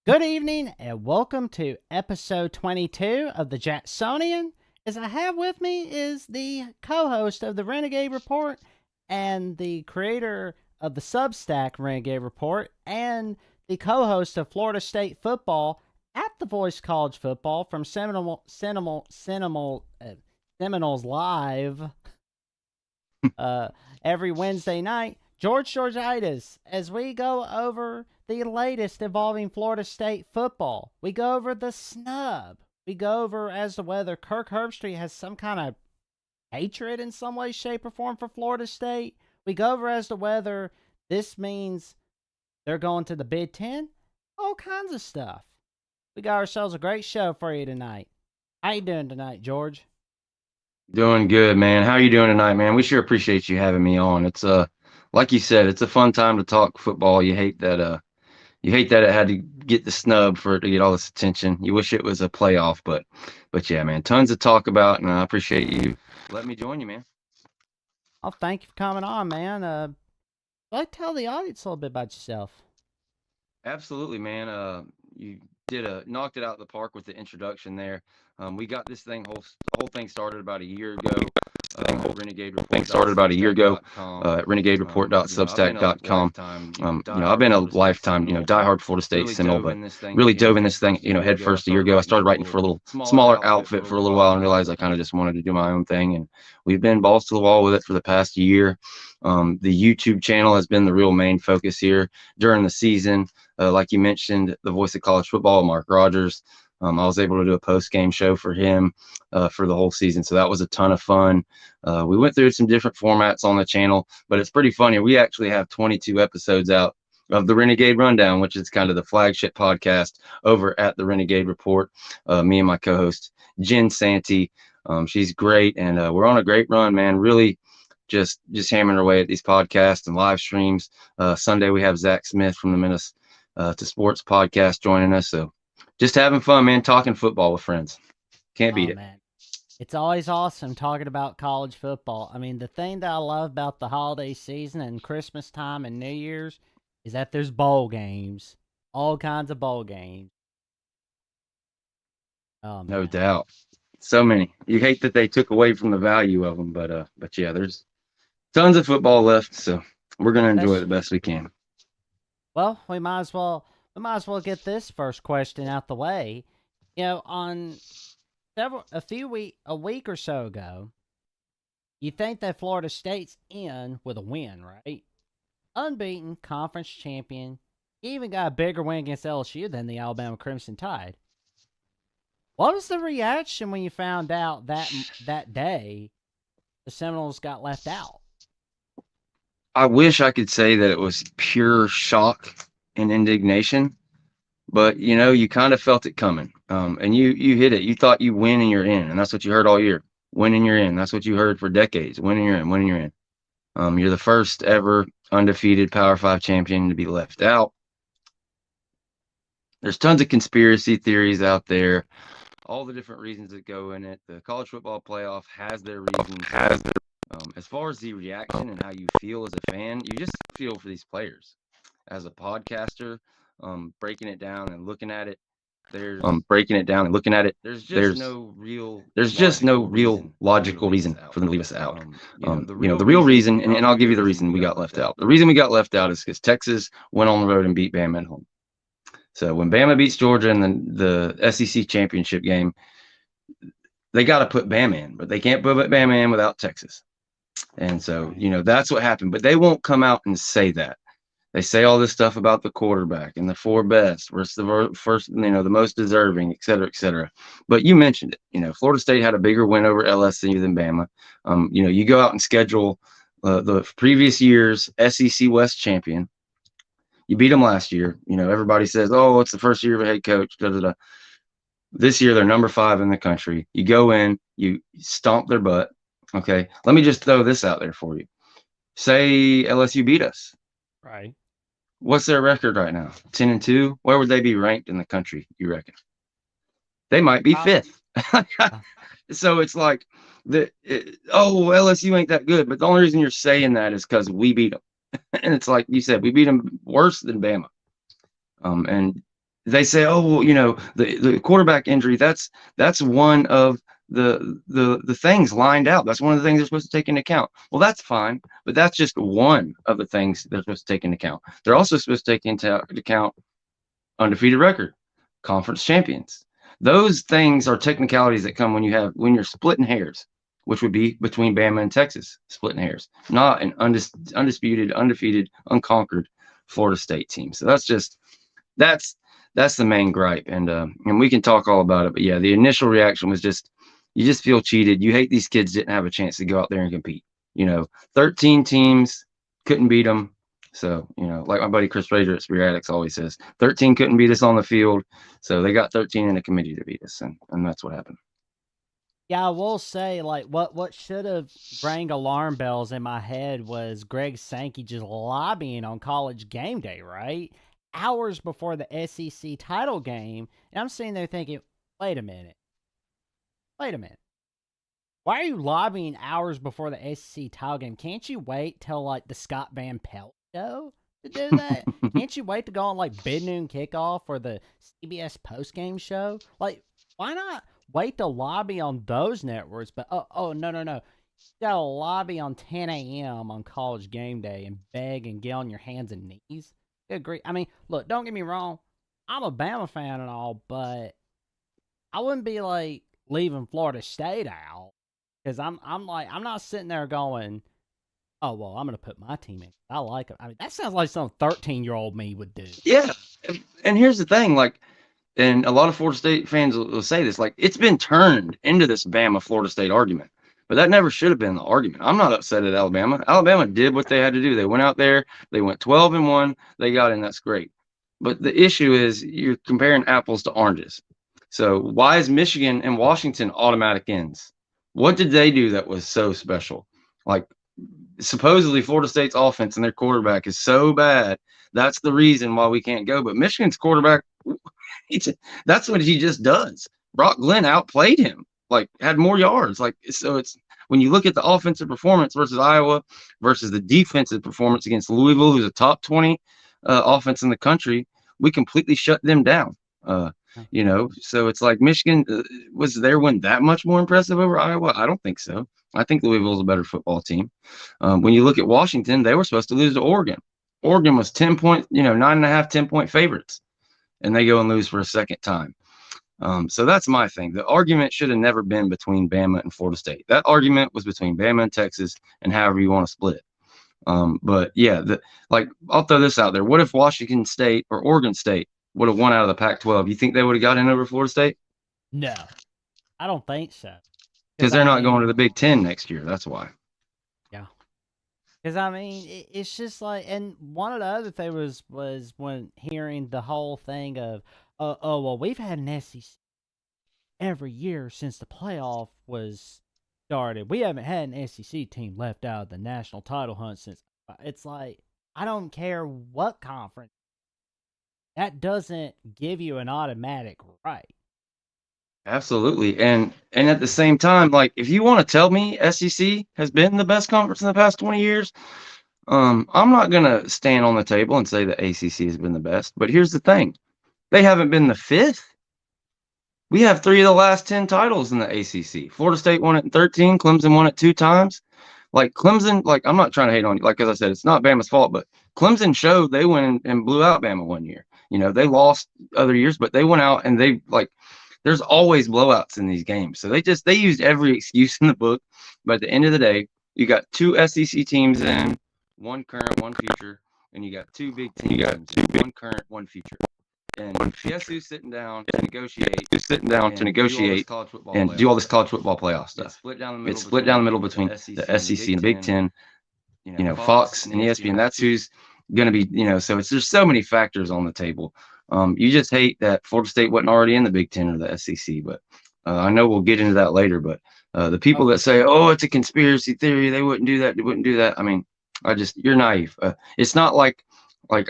Good evening and welcome to episode 22 of the Jacksonian. As I have with me is the co-host of the Renegade Report and the creator of the Substack Renegade Report and the co-host of Florida State Football at the Voice College Football from Seminoles Live every Wednesday night, Georgiades, as we go over the latest involving Florida State football. We go over the snub. We go over as to whether Kirk Herbstreit has some kind of hatred in some way, shape, or form for Florida State. We go over as to whether this means they're going to the Big Ten. All kinds of stuff. We got ourselves a great show for you tonight. How you doing tonight, George? Doing good, man. How are you doing tonight, man? We sure appreciate you having me on. It's like you said, it's a fun time to talk football. You hate that it had to get the snub for it to get all this attention. You wish it was a playoff, but yeah, man, tons to talk about, and I appreciate you letting me join you, man. Oh, thank you for coming on, man. Like, tell the audience a little bit about yourself. Absolutely, man. You did knocked it out of the park with the introduction there. We got this whole thing started about a year ago. At renegadereport.substack.com. I've been a lifetime, diehard Florida State Seminole, but really dove in this thing, head first a year ago. I started writing for a little smaller outfit for a little while and realized I kind of just wanted to do my own thing. And we've been balls to the wall with it for the past year. The YouTube channel has been the real main focus here during the season. Like you mentioned, the voice of college football, Mark Rogers. I was able to do a post-game show for him for the whole season, so that was a ton of fun. We went through some different formats on the channel, but it's pretty funny. We actually have 22 episodes out of the Renegade Rundown, which is kind of the flagship podcast over at the Renegade Report. Me and my co-host, Jen Santee. She's great, and we're on a great run, man. Really just hammering away at these podcasts and live streams. Sunday, we have Zach Smith from the Menace to Sports podcast joining us, so just having fun, man, talking football with friends. Can't beat it. Man. It's always awesome talking about college football. I mean, the thing that I love about the holiday season and Christmas time and New Year's is that there's bowl games, all kinds of bowl games. Oh, man. No doubt. So many. You hate that they took away from the value of them, but yeah, there's tons of football left, so we're gonna enjoy it the best we can. Well, we might as well get this first question out the way. On a week or so ago, you think that Florida State's in with a win, right? Unbeaten conference champion, even got a bigger win against LSU than the Alabama Crimson Tide. What was the reaction when you found out that day the Seminoles got left out? I wish I could say that it was pure shock and indignation, but you kind of felt it coming. And you hit it. You thought you win and you're in, and that's what you heard all year. Win and you're in. That's what you heard for decades. Win and you're in. Win and you're in. You're the first ever undefeated Power 5 champion to be left out. There's tons of conspiracy theories out there, all the different reasons that go in it. The college football playoff has their reasons. As far as the reaction and how you feel as a fan, you just feel for these players. As a podcaster, breaking it down and looking at it, there's just no real logical reason for them to leave us out. The real reason, and I'll give you the reason we got left out. The reason we got left out is because Texas went on the road and beat Bama at home. So when Bama beats Georgia in the SEC championship game, they got to put Bama in, but they can't put Bama in without Texas. And so, that's what happened. But they won't come out and say that. They say all this stuff about the quarterback and the four best versus the first, the most deserving, et cetera, et cetera. But you mentioned it. Florida State had a bigger win over LSU than Bama. You go out and schedule the previous year's SEC West champion. You beat them last year. Everybody says, oh, it's the first year of a head coach. Da, da, da. This year, they're number 5 in the country. You go in, you stomp their butt. Okay, let me just throw this out there for you. Say LSU beat us. Right. What's their record right now? 10-2. Where would they be ranked in the country, you reckon? They might be 5th. So it's like, LSU ain't that good. But the only reason you're saying that is because we beat them. And it's like you said, we beat them worse than Bama. And they say, oh well, the quarterback injury, that's one of the things lined out. That's one of the things they're supposed to take into account. Well, that's fine, but that's just one of the things they're supposed to take into account. They're also supposed to take into account undefeated record, conference champions. Those things are technicalities that come when you're splitting hairs, which would be between Bama and Texas, splitting hairs, not an undisputed, undefeated, unconquered Florida State team. So that's that's the main gripe, and we can talk all about it. But yeah, the initial reaction was just you just feel cheated. You hate these kids didn't have a chance to go out there and compete. 13 teams couldn't beat them. So, like my buddy Chris Frazier at Georgiades always says, 13 couldn't beat us on the field. So they got 13 in the committee to beat us. And that's what happened. Yeah, I will say, like, what should have rang alarm bells in my head was Greg Sankey just lobbying on College Game Day, right? Hours before the SEC title game, and I'm sitting there thinking, wait a minute, wait a minute. Why are you lobbying hours before the SEC title game? Can't you wait till like the Scott Van Pelt show to do that? Can't you wait to go on like Bid Noon Kickoff or the CBS postgame show? Like, why not wait to lobby on those networks? But no, you gotta lobby on 10 a.m. on College Game Day and beg and get on your hands and knees. Agree. I mean, look, don't get me wrong. I'm a Bama fan and all, but I wouldn't be like leaving Florida State out. Because I'm not sitting there going, oh, well, I'm going to put my team in. I like it. I mean, that sounds like some 13-year-old me would do. Yeah. And here's the thing, and a lot of Florida State fans will say this, like, it's been turned into this Bama Florida State argument. But that never should have been the argument. I'm not upset at Alabama. Alabama did what they had to do. They went out there, they went 12-1, they got in, that's great. But the issue is you're comparing apples to oranges. So why is Michigan and Washington automatic ends? What did they do that was so special? Like, supposedly Florida State's offense and their quarterback is so bad. That's the reason why we can't go. But Michigan's quarterback, that's what he just does. Brock Glenn outplayed him, like had more yards. Like, so it's when you look at the offensive performance versus Iowa versus the defensive performance against Louisville, who's a top 20 offense in the country, we completely shut them down. So it's like Michigan was their win that much more impressive over Iowa? I don't think so. I think Louisville's a better football team. When you look at Washington, they were supposed to lose to Oregon. Oregon was 10 point, 9.5, 10-point favorites, and they go and lose for a second time. So that's my thing. The argument should have never been between Bama and Florida State. That argument was between Bama and Texas, and however you want to split it. But yeah, I'll throw this out there. What if Washington State or Oregon State would have won out of the Pac-12? You think they would have got in over Florida State? No, I don't think so. Because they're not going to the Big Ten next year. That's why. Yeah. Because, I mean, it's just like, and one of the other things was when hearing the whole thing of, well, we've had an SEC every year since the playoff was started. We haven't had an SEC team left out of the national title hunt since. It's like, I don't care what conference. That doesn't give you an automatic right. Absolutely. And at the same time, like, if you want to tell me SEC has been the best conference in the past 20 years, I'm not going to stand on the table and say the ACC has been the best. But here's the thing. They haven't been the fifth. We have 3 of the last 10 titles in the ACC. Florida State won it in 13. Clemson won it 2 times. Like, Clemson, like, I'm not trying to hate on you. Like, as I said, it's not Bama's fault, but Clemson showed they went and blew out Bama one year. They lost other years, but they went out and they, like, there's always blowouts in these games. So they used every excuse in the book. But at the end of the day, you got 2 SEC teams in, 1 current, 1 future, and you got 2 Big Ten teams, 1 current, 1 future. And guess who's sitting down to negotiate? And do all this college football playoff stuff? It's split down the middle between the SEC and the Big Ten. Fox and ESPN. That's who's going to be. So there's so many factors on the table. You just hate that Florida State wasn't already in the Big Ten or the SEC, but I know we'll get into that later. But the people that say, "Oh, it's a conspiracy theory," they wouldn't do that. They wouldn't do that. I mean, you're naive. It's not like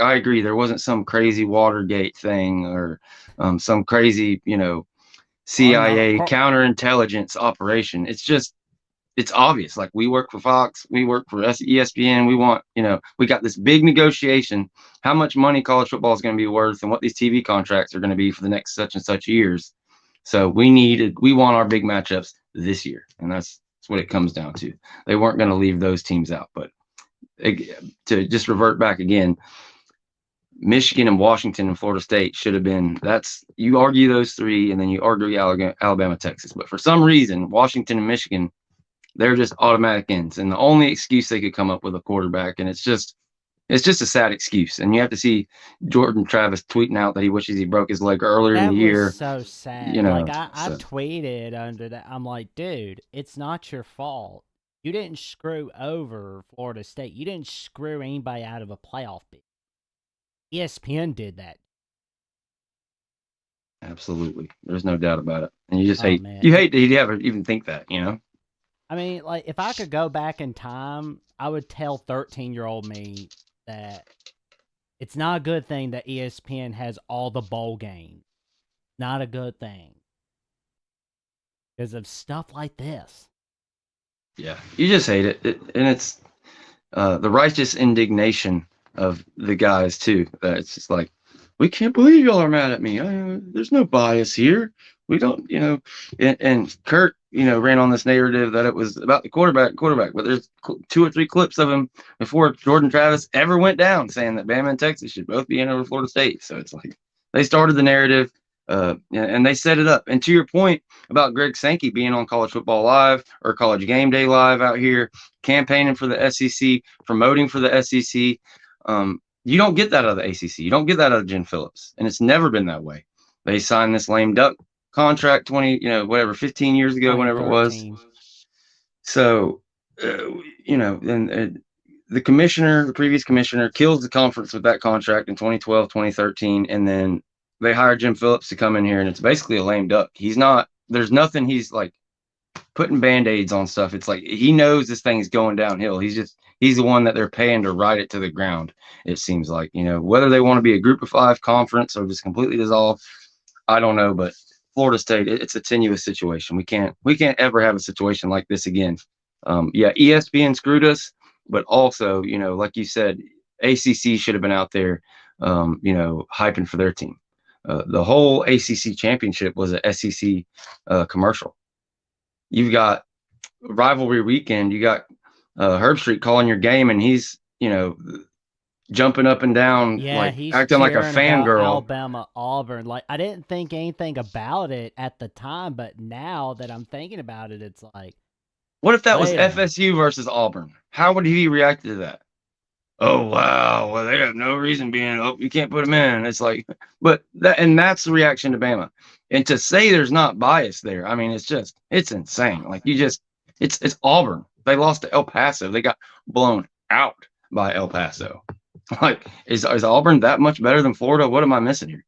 I agree. There wasn't some crazy Watergate thing or some crazy, CIA counterintelligence operation. It's just it's obvious. Like, we work for Fox, we work for ESPN. We want, we got this big negotiation, how much money college football is going to be worth and what these TV contracts are going to be for the next such and such years. So we want our big matchups this year, and that's what it comes down to. They weren't going to leave those teams out, but to just revert back again, Michigan and Washington and Florida State should have been. You argue those three, and then you argue Alabama, Texas. But for some reason, Washington and Michigan, they're just automatic ends, and the only excuse they could come up with a quarterback, and it's just a sad excuse. And you have to see Jordan Travis tweeting out that he wishes he broke his leg earlier in That the year. was so sad. Like, I tweeted under that. I'm like, dude, it's not your fault. You didn't screw over Florida State. You didn't screw anybody out of a playoff bid. ESPN did that. Absolutely. There's no doubt about it. And you just hate that he'd ever even think that, I mean, like, if I could go back in time, I would tell 13-year-old me that it's not a good thing that ESPN has all the bowl games. Not a good thing. Because of stuff like this. Yeah, you just hate it. And it's the righteous indignation of the guys, too. That it's just like, we can't believe y'all are mad at me. There's no bias here. We don't, and Kurt, ran on this narrative that it was about the quarterback, but there's 2 or 3 clips of him before Jordan Travis ever went down saying that Bama and Texas should both be in over Florida State. So it's like they started the narrative, and they set it up. And to your point about Greg Sankey being on College Football Live or College Game Day Live out here, campaigning for the SEC, promoting for the SEC, you don't get that out of the ACC. You don't get that out of Jen Phillips, and it's never been that way. They signed this lame duck contract 15 years ago, whenever it was. So, and the previous commissioner kills the conference with that contract in 2012, 2013, and then they hired Jim Phillips to come in here, and it's basically a lame duck. There's nothing he's like putting Band-Aids on stuff. It's like he knows this thing's going downhill. He's the one that they're paying to ride it to the ground, it seems like. Whether they want to be a Group of 5 conference or just completely dissolve, I don't know, but Florida State, it's a tenuous situation. We can't ever have a situation like this again. ESPN screwed us, but also, like you said, ACC should have been out there, hyping for their team. The whole ACC championship was a SEC commercial. You've got rivalry weekend. You got Herb Street calling your game, and he's, jumping up and down, he's acting like a fangirl. Alabama, Auburn. Like, I didn't think anything about it at the time, but now that I'm thinking about it, it's like, what if that was FSU versus Auburn? How would he react to that? Oh, wow. Well, they have no reason being, you can't put them in. It's like, that's the reaction to Bama. And to say there's not bias there, I mean, it's insane. Like, it's Auburn. They lost to El Paso. They got blown out by El Paso. Like, is Auburn that much better than Florida? What am I missing here?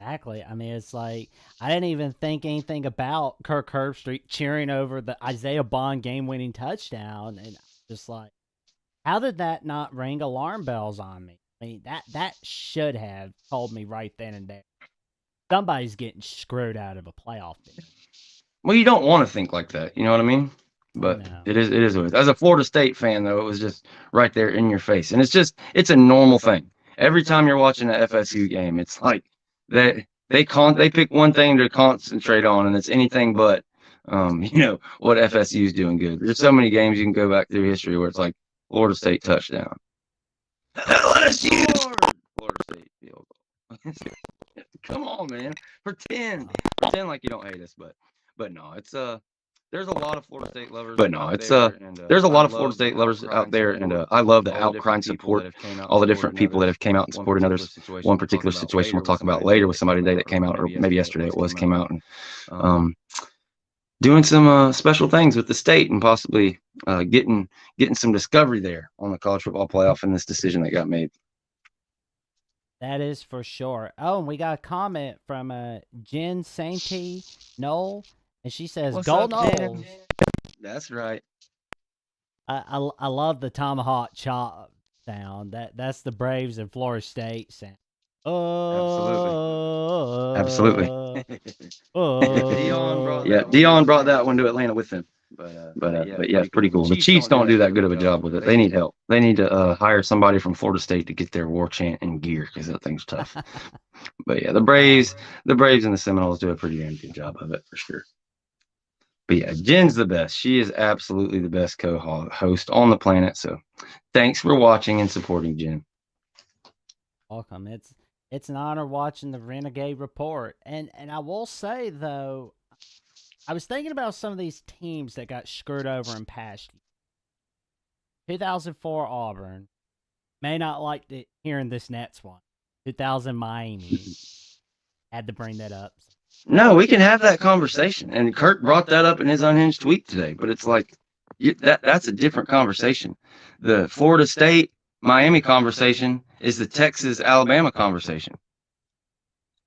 Exactly. I mean, it's like, I didn't even think anything about Kirk Herbstreit cheering over the Isaiah Bond game-winning touchdown, and just like, how did that not ring alarm bells on me? I mean, that should have told me right then and there. Somebody's getting screwed out of a playoff bid. Well, you don't want to think like that. You know what I mean? But it is what it is. As a Florida State fan, though, it was just right there in your face. And it's a normal thing. Every time you're watching an FSU game, it's like they pick one thing to concentrate on, and it's anything but what FSU is doing good. There's so many games you can go back through history where it's like Florida State touchdown. LSU Florida State field goal. Come on, man. Pretend like you don't hate us, but no, it's there's a lot of Florida State lovers. But no, it's there's a lot of Florida State lovers out there, and I love the outcry and support, all the different people that have came out and supported others. One particular situation we'll talk about later with somebody today that came out, or maybe yesterday it was, came out and doing some special things with the state, and possibly getting some discovery there on the college football playoff and this decision that got made. That is for sure. Oh, and we got a comment from Jen Sainty Knoll. And she says, "Go Noles." That's right. I love the tomahawk chop sound. That's the Braves and Florida State sound. Oh, absolutely. Dion brought that one to Atlanta with him. But yeah, it's pretty cool. The Chiefs don't do that good of a job with it. They need help. They need to hire somebody from Florida State to get their war chant in gear because that thing's tough. But yeah, the Braves and the Seminoles do a pretty damn good job of it for sure. But yeah, Jen's the best. She is absolutely the best co-host on the planet. So thanks for watching and supporting Jen. Welcome. It's an honor watching the Renegade Report. And I will say though, I was thinking about some of these teams that got screwed over in past years. 2004 Auburn. May not like hearing this next one. 2000 Miami. Had to bring that up. No, we can have that conversation. And Kurt brought that up in his unhinged tweet today. But it's like that's a different conversation. The Florida State Miami conversation is the Texas Alabama conversation.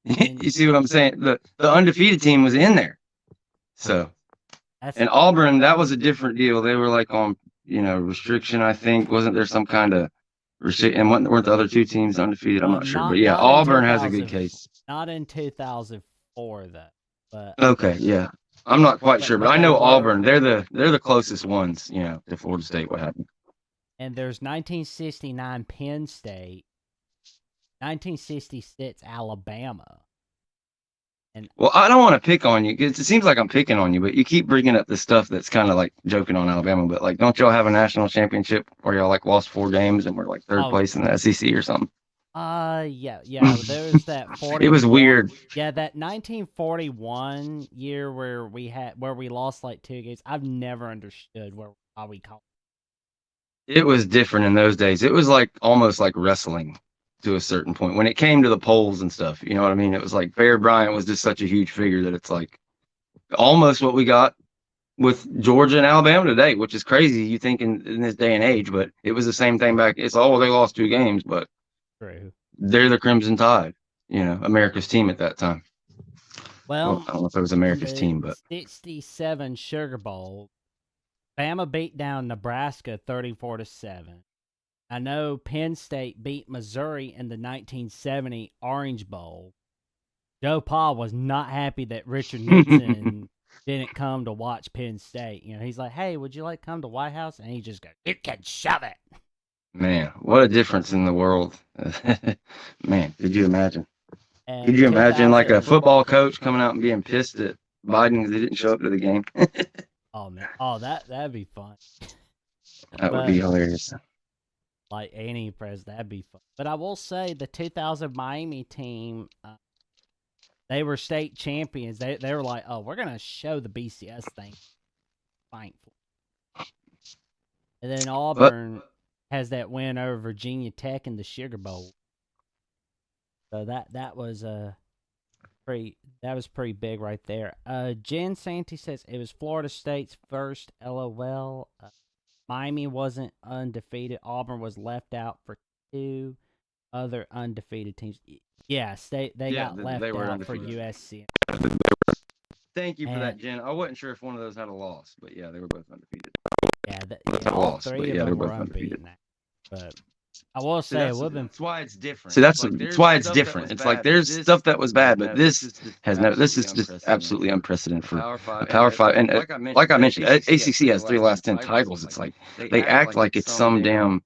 You see what I'm saying? The undefeated team was in there. So, and Auburn, that was a different deal. They were like on, restriction, I think. Wasn't there some kind of restriction? And weren't the other two teams undefeated? I'm not sure. But yeah, Auburn has a good case. Not in 2004, though. But okay, yeah. I'm not quite sure, but I know Auburn. They're the closest ones, to Florida State. What happened? And there's 1969 Penn State, 1966 Alabama. Well, I don't want to pick on you because it seems like I'm picking on you, but you keep bringing up the stuff that's kind of like joking on Alabama. But like, don't y'all have a national championship where y'all like lost 4 games and we're like third place in the SEC or something? Yeah. There was that 40. It was weird. Yeah, that 1941 year where we lost like 2 games. I've never understood how we call it. It was different in those days. It was like almost like wrestling to a certain point when it came to the polls and stuff. You know what I mean? It was like Bear Bryant was just such a huge figure that it's like almost what we got with Georgia and Alabama today, which is crazy. You think in this day and age, but it was the same thing back. It's they lost 2 games, but True. They're the Crimson Tide, America's team at that time. Well, I don't know if it was America's team, but 67 Sugar Bowl, Bama beat down Nebraska 34-7. I know Penn State beat Missouri in the 1970 Orange Bowl. Joe Pa was not happy that Richard Nixon didn't come to watch Penn State. He's like, hey, would you like to come to White House? And he just goes, you can shove it. Man, what a difference in the world. Man, could you imagine? Could you imagine like a football coach coming out and being pissed at Biden because he didn't show up to the game? Oh, man. That'd be fun. That would be hilarious. Like any president, that'd be fun. But I will say the 2000 Miami team, they were state champions. They were like, oh, we're going to show the BCS thing. Thankful. And then Auburn has that win over Virginia Tech in the Sugar Bowl. So that was pretty big right there. Jen Santee says it was Florida State's first LOL. Miami wasn't undefeated. Auburn was left out for 2 other undefeated teams. Yes, they got left out for USC. Thank you for that, Jen. I wasn't sure if one of those had a loss, but yeah, they were both undefeated. Yeah, all 3 of them were unbeaten. But I will say it would have been. That's why it's different. See, that's why it's different. It's like there's stuff that was bad, but this is just absolutely unprecedented for a Power 5. And like I mentioned, ACC has 3 last 10 titles. It's like they act like it's some damn,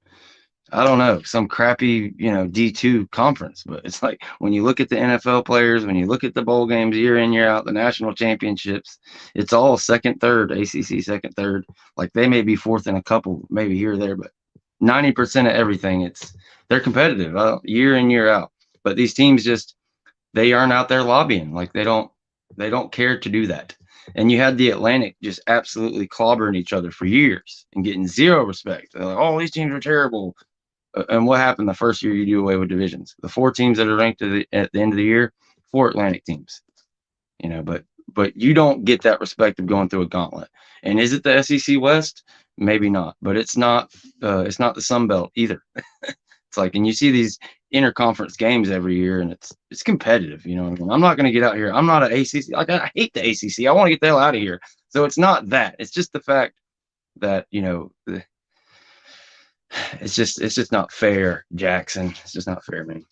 I don't know, some crappy, D2 conference. But it's like when you look at the NFL players, when you look at the bowl games year in, year out, the national championships, it's all second, third, ACC second, third. Like they may be fourth in a couple, maybe here or there, but 90% of everything, they're competitive year in, year out. But these teams they aren't out there lobbying. Like they don't care to do that. And you had the Atlantic just absolutely clobbering each other for years and getting zero respect. They're like, oh, these teams are terrible. And what happened the first year you do away with divisions? The 4 teams that are ranked at the end of the year, 4 Atlantic teams. But you don't get that respect of going through a gauntlet. And is it the SEC West? Maybe not, but it's not the Sun Belt either. It's like, and you see these interconference games every year, and it's competitive. I'm not going to get out here. I'm not an ACC. Like I hate the ACC. I want to get the hell out of here. So it's not that. It's just the fact that it's just not fair, Jackson. It's just not fair, man.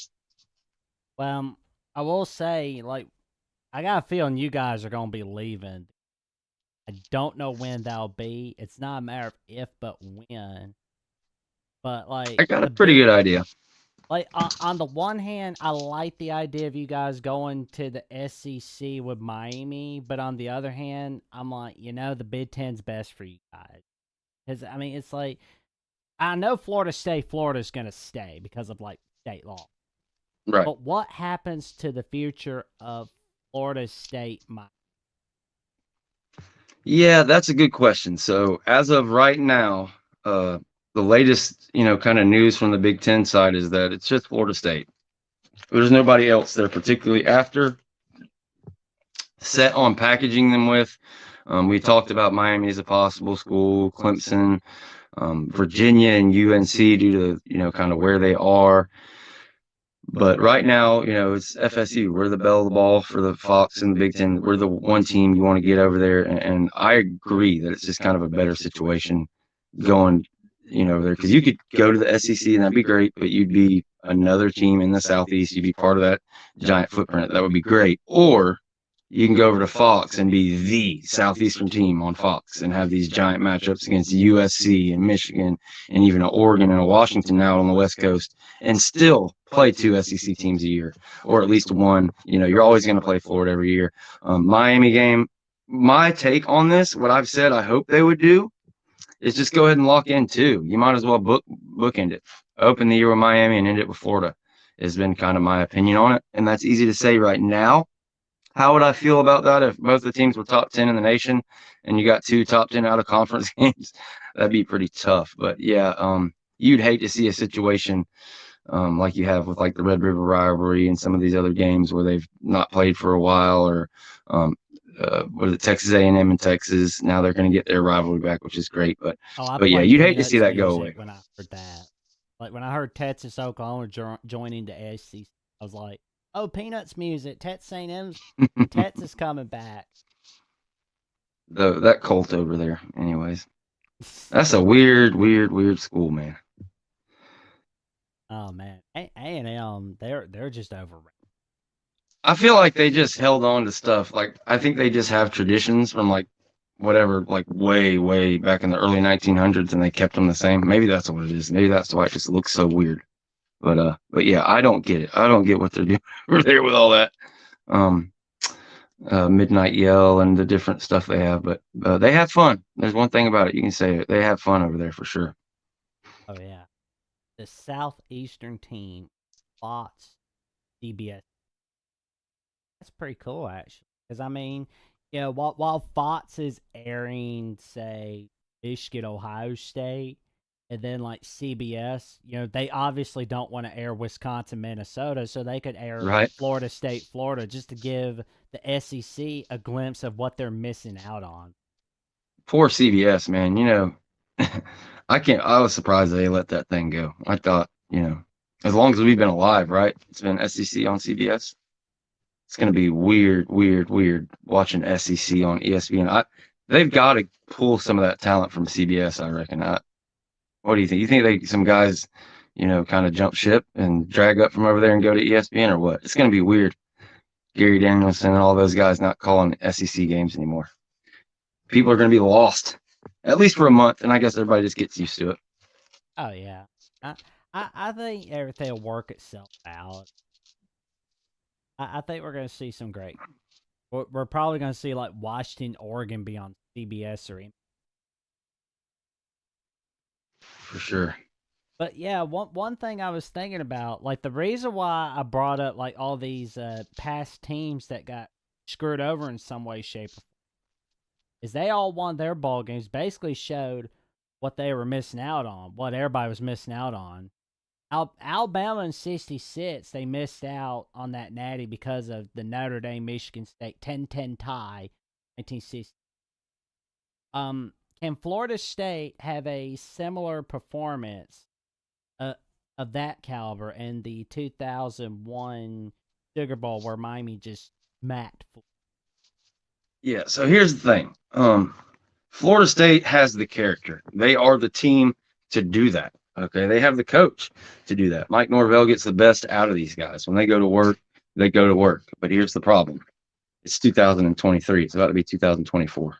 Well, I will say, like, I got a feeling you guys are going to be leaving I don't know when that'll be. It's not a matter of if, but when. But I like got a the pretty big, good idea. like on the one hand, I like the idea of you guys going to the SEC with Miami, but on the other hand, I'm like, the Big Ten's best for you guys. Because I mean, it's like I know Florida's gonna stay because of like state law. Right. But what happens to the future of Florida State? Yeah, that's a good question. So as of right now, the latest, kind of news from the Big Ten side is that it's just Florida State. There's nobody else they're particularly after, set on packaging them with. We talked about Miami as a possible school, Clemson, Virginia, and UNC due to kind of where they are. But right now, it's FSU. We're the belle of the ball for the Fox and the Big Ten. We're the one team you want to get over there. And I agree that it's just kind of a better situation going, there. Because you could go to the SEC and that'd be great, but you'd be another team in the Southeast. You'd be part of that giant footprint. That would be great. Or you can go over to Fox and be the Southeastern team on Fox and have these giant matchups against USC and Michigan and even a Oregon and a Washington now on the West Coast and still play two SEC teams a year, or at least one. You're always going to play Florida every year. Miami game, my take on this, what I've said I hope they would do is just go ahead and lock in two. You might as well bookend it. Open the year with Miami and end it with Florida has been kind of my opinion on it. And that's easy to say right now. How would I feel about that if both the teams were top 10 in the nation and you got two top 10 out of conference games? That'd be pretty tough. But yeah, you'd hate to see a situation like you have with like the Red River rivalry and some of these other games where they've not played for a while, or what is it, Texas A&M in Texas. Now they're going to get their rivalry back, which is great. But I yeah, played you'd hate to see Peanuts that go music away. when I heard that. Like when I heard Texas Oklahoma joining the SEC, I was like, "Oh, Peanuts music! Texas A&M's Texas coming back." That cult over there, anyways. That's a weird school, man. Oh man, A&M, they're just overrated. I feel like they just held on to stuff. Like I think they just have traditions from like whatever, like way back in the early 1900s, and they kept them the same. Maybe that's what it is. Maybe that's why it just looks so weird. But yeah, I don't get it. I don't get what they're doing over there with all that midnight yell and the different stuff they have. But they have fun. There's one thing about it, you can say it. They have fun over there for sure. Oh yeah, the Southeastern team, Fox, CBS. That's pretty cool actually, because I mean, while Fox is airing, say, Michigan, Ohio State, and then like CBS, they obviously don't want to air Wisconsin, Minnesota, so they could air Right. Florida State, Florida, just to give the SEC a glimpse of what they're missing out on. Poor CBS, man. I was surprised they let that thing go. I thought, as long as we've been alive, right? It's been SEC on CBS. It's going to be weird watching SEC on ESPN. They've got to pull some of that talent from CBS, I reckon. What do you think? You think some guys, kind of jump ship and drag up from over there and go to ESPN, or what? It's going to be weird. Gary Danielson and all those guys not calling SEC games anymore. People are going to be lost, at least for a month, and I guess everybody just gets used to it. Oh yeah, I think everything will work itself out. I think we're going to see some great. We're probably going to see like Washington, Oregon be on CBS or. For sure. But yeah, one thing I was thinking about, like the reason why I brought up like all these past teams that got screwed over in some way, shape, or form, is they all won their ball games. Basically, showed what they were missing out on, what everybody was missing out on. Alabama in '66, they missed out on that natty because of the Notre Dame Michigan State 10-10 tie, 1960. Can Florida State have a similar performance of that caliber in the 2001 Sugar Bowl where Miami just smacked? Yeah, so here's the thing. Florida State has the character. They are the team to do that. Okay, they have the coach to do that. Mike Norvell gets the best out of these guys. When they go to work, they go to work. But here's the problem. It's 2023. It's about to be 2024.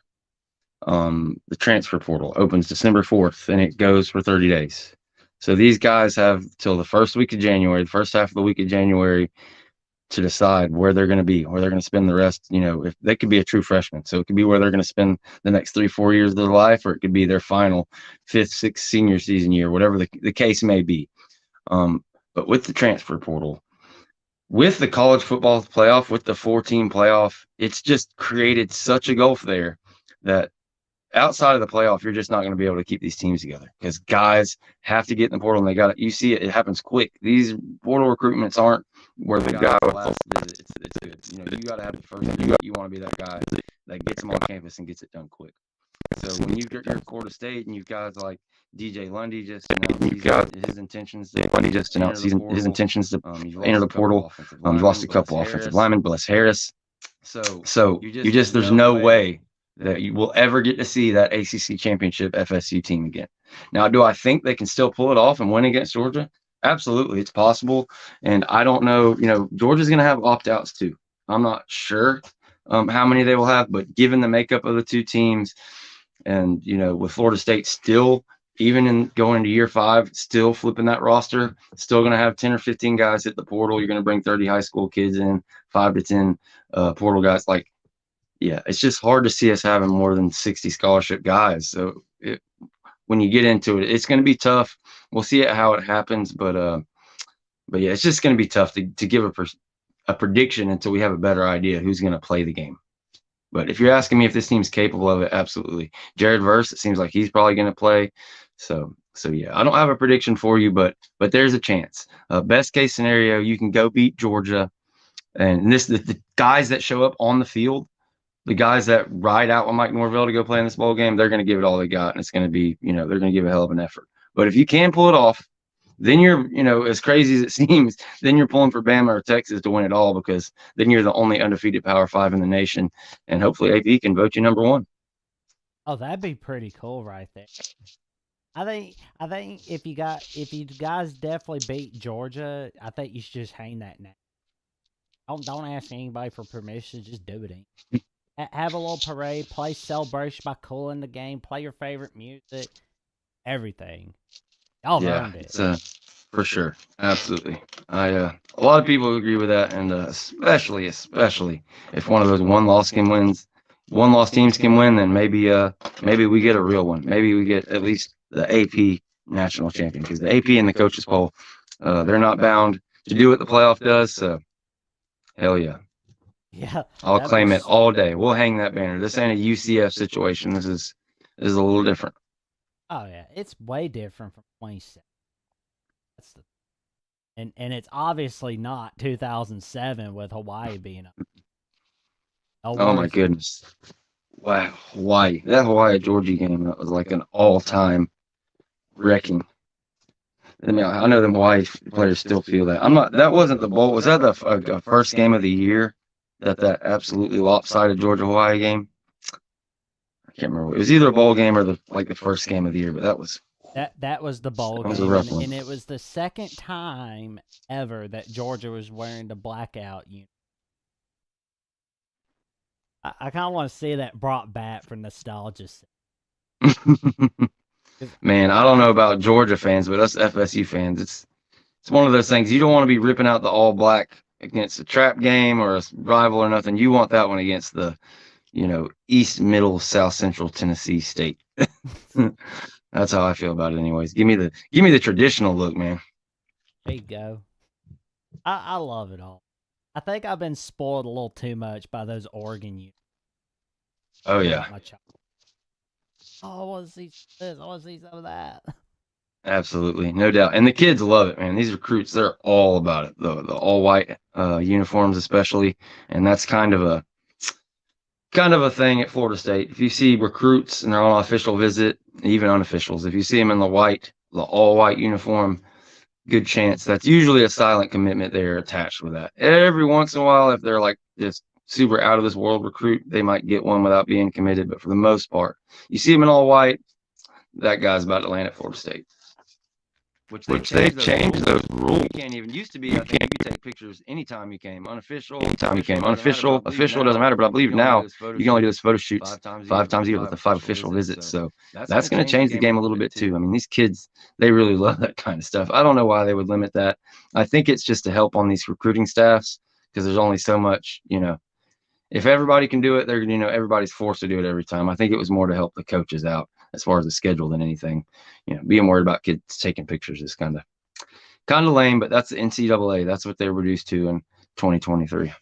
The transfer portal opens December 4th, and it goes for 30 days. So these guys have till the first week of January, the first half of the week of January, to decide where they're going to be, where they're going to spend the rest. If they could be a true freshman, so it could be where they're going to spend the next 3-4 years of their life, or it could be their final 5th, 6th senior season year, whatever the case may be. But with the transfer portal, with the college football playoff, with the 4-team playoff, it's just created such a gulf there that outside of the playoff, you're just not going to be able to keep these teams together because guys have to get in the portal, and they got it. You see it happens quick. These portal recruitments aren't where the guy with last visit. It's good. You got to have the first. You want to be that guy that gets them on campus and gets it done quick. So when you're Florida State and you've guys like DJ Lundy just announced his intentions to enter the portal. You've lost a couple offensive linemen, Bless Harris. So you just there's no way that you will ever get to see that ACC championship FSU team again. Now, do I think they can still pull it off and win against Georgia? Absolutely, it's possible. And I don't know, Georgia's going to have opt-outs too. I'm not sure how many they will have, but given the makeup of the two teams, and with Florida State still, even in going into year 5, still flipping that roster, still going to have 10 or 15 guys hit the portal. You're going to bring 30 high school kids in, 5 to 10 portal guys. Yeah, it's just hard to see us having more than 60 scholarship guys. So when you get into it, it's going to be tough. We'll see how it happens, but yeah, it's just going to be tough to give a prediction until we have a better idea who's going to play the game. But if you're asking me if this team's capable of it, absolutely. Jared Verse, it seems like he's probably going to play. So yeah, I don't have a prediction for you, but there's a chance. Best case scenario, you can go beat Georgia, and the guys that show up on the field, the guys that ride out with Mike Norvell to go play in this bowl game, they're going to give it all they got, and it's going to be, they're going to give a hell of an effort. But if you can pull it off, then you're, as crazy as it seems, then you're pulling for Bama or Texas to win it all, because then you're the only undefeated Power 5 in the nation, and hopefully AP can vote you number 1. Oh, that'd be pretty cool right there. I think if you guys definitely beat Georgia, I think you should just hang that now. Don't ask anybody for permission, just do it. Have a little parade, play celebration by cooling the game, play your favorite music, everything. Y'all earned it. For sure, absolutely. A lot of people agree with that, and especially if one of those one-loss teams can win, then maybe we get a real one. Maybe we get at least the AP national champion, because the AP and the coaches poll, they're not bound to do what the playoff does. So hell yeah. Yeah, I'll claim it all day. We'll hang that banner. This ain't a UCF situation. This is a little different. Oh yeah, it's way different from 27. And it's obviously not 2007 with Hawaii being up. Oh my goodness! Wow, Hawaii! That Hawaii Georgia game, that was like an all-time wrecking. I mean, I know the Hawaii players still feel that. That wasn't the bowl. Was that the first game of the year? That absolutely lopsided Georgia-Hawaii game? I can't remember. It was either a bowl game or the first game of the year, but that was the bowl game. Was a rough one. And it was the second time ever that Georgia was wearing the blackout uniform. I kind of want to see that brought back for nostalgia. Man, I don't know about Georgia fans, but us FSU fans, it's one of those things. You don't want to be ripping out the all black against a trap game or a rival or nothing. You want that one against the, East, Middle, South Central Tennessee State. That's how I feel about it anyways. Give me the traditional look, man. There you go. I love it all. I think I've been spoiled a little too much by those Oregon units. Oh yeah. I want to see this. I want to see some of that. Absolutely, no doubt. And the kids love it, man. These recruits, they're all about it. The all white uniforms, especially, and that's kind of a thing at Florida State. If you see recruits and they're on official visit, even unofficials, if you see them in the all white uniform, good chance that's usually a silent commitment there attached with that. Every once in a while, if they're like just super out of this world recruit, they might get one without being committed. But for the most part, you see them in all white, that guy's about to land at Florida State. Which they've changed those rule. You can't even, used to be, I think you could take pictures anytime you came, unofficial, official, it doesn't matter, but I believe now you can only do those photo shoots 5 times a year with the 5 official visits. So that's going to change the game a little bit too. I mean, these kids, they really love that kind of stuff. I don't know why they would limit that. I think it's just to help on these recruiting staffs, because there's only so much, if everybody can do it, they're, everybody's forced to do it every time. I think it was more to help the coaches out as far as the schedule than anything. Being worried about kids taking pictures is kind of lame, but that's the NCAA. That's what they're reduced to in 2023.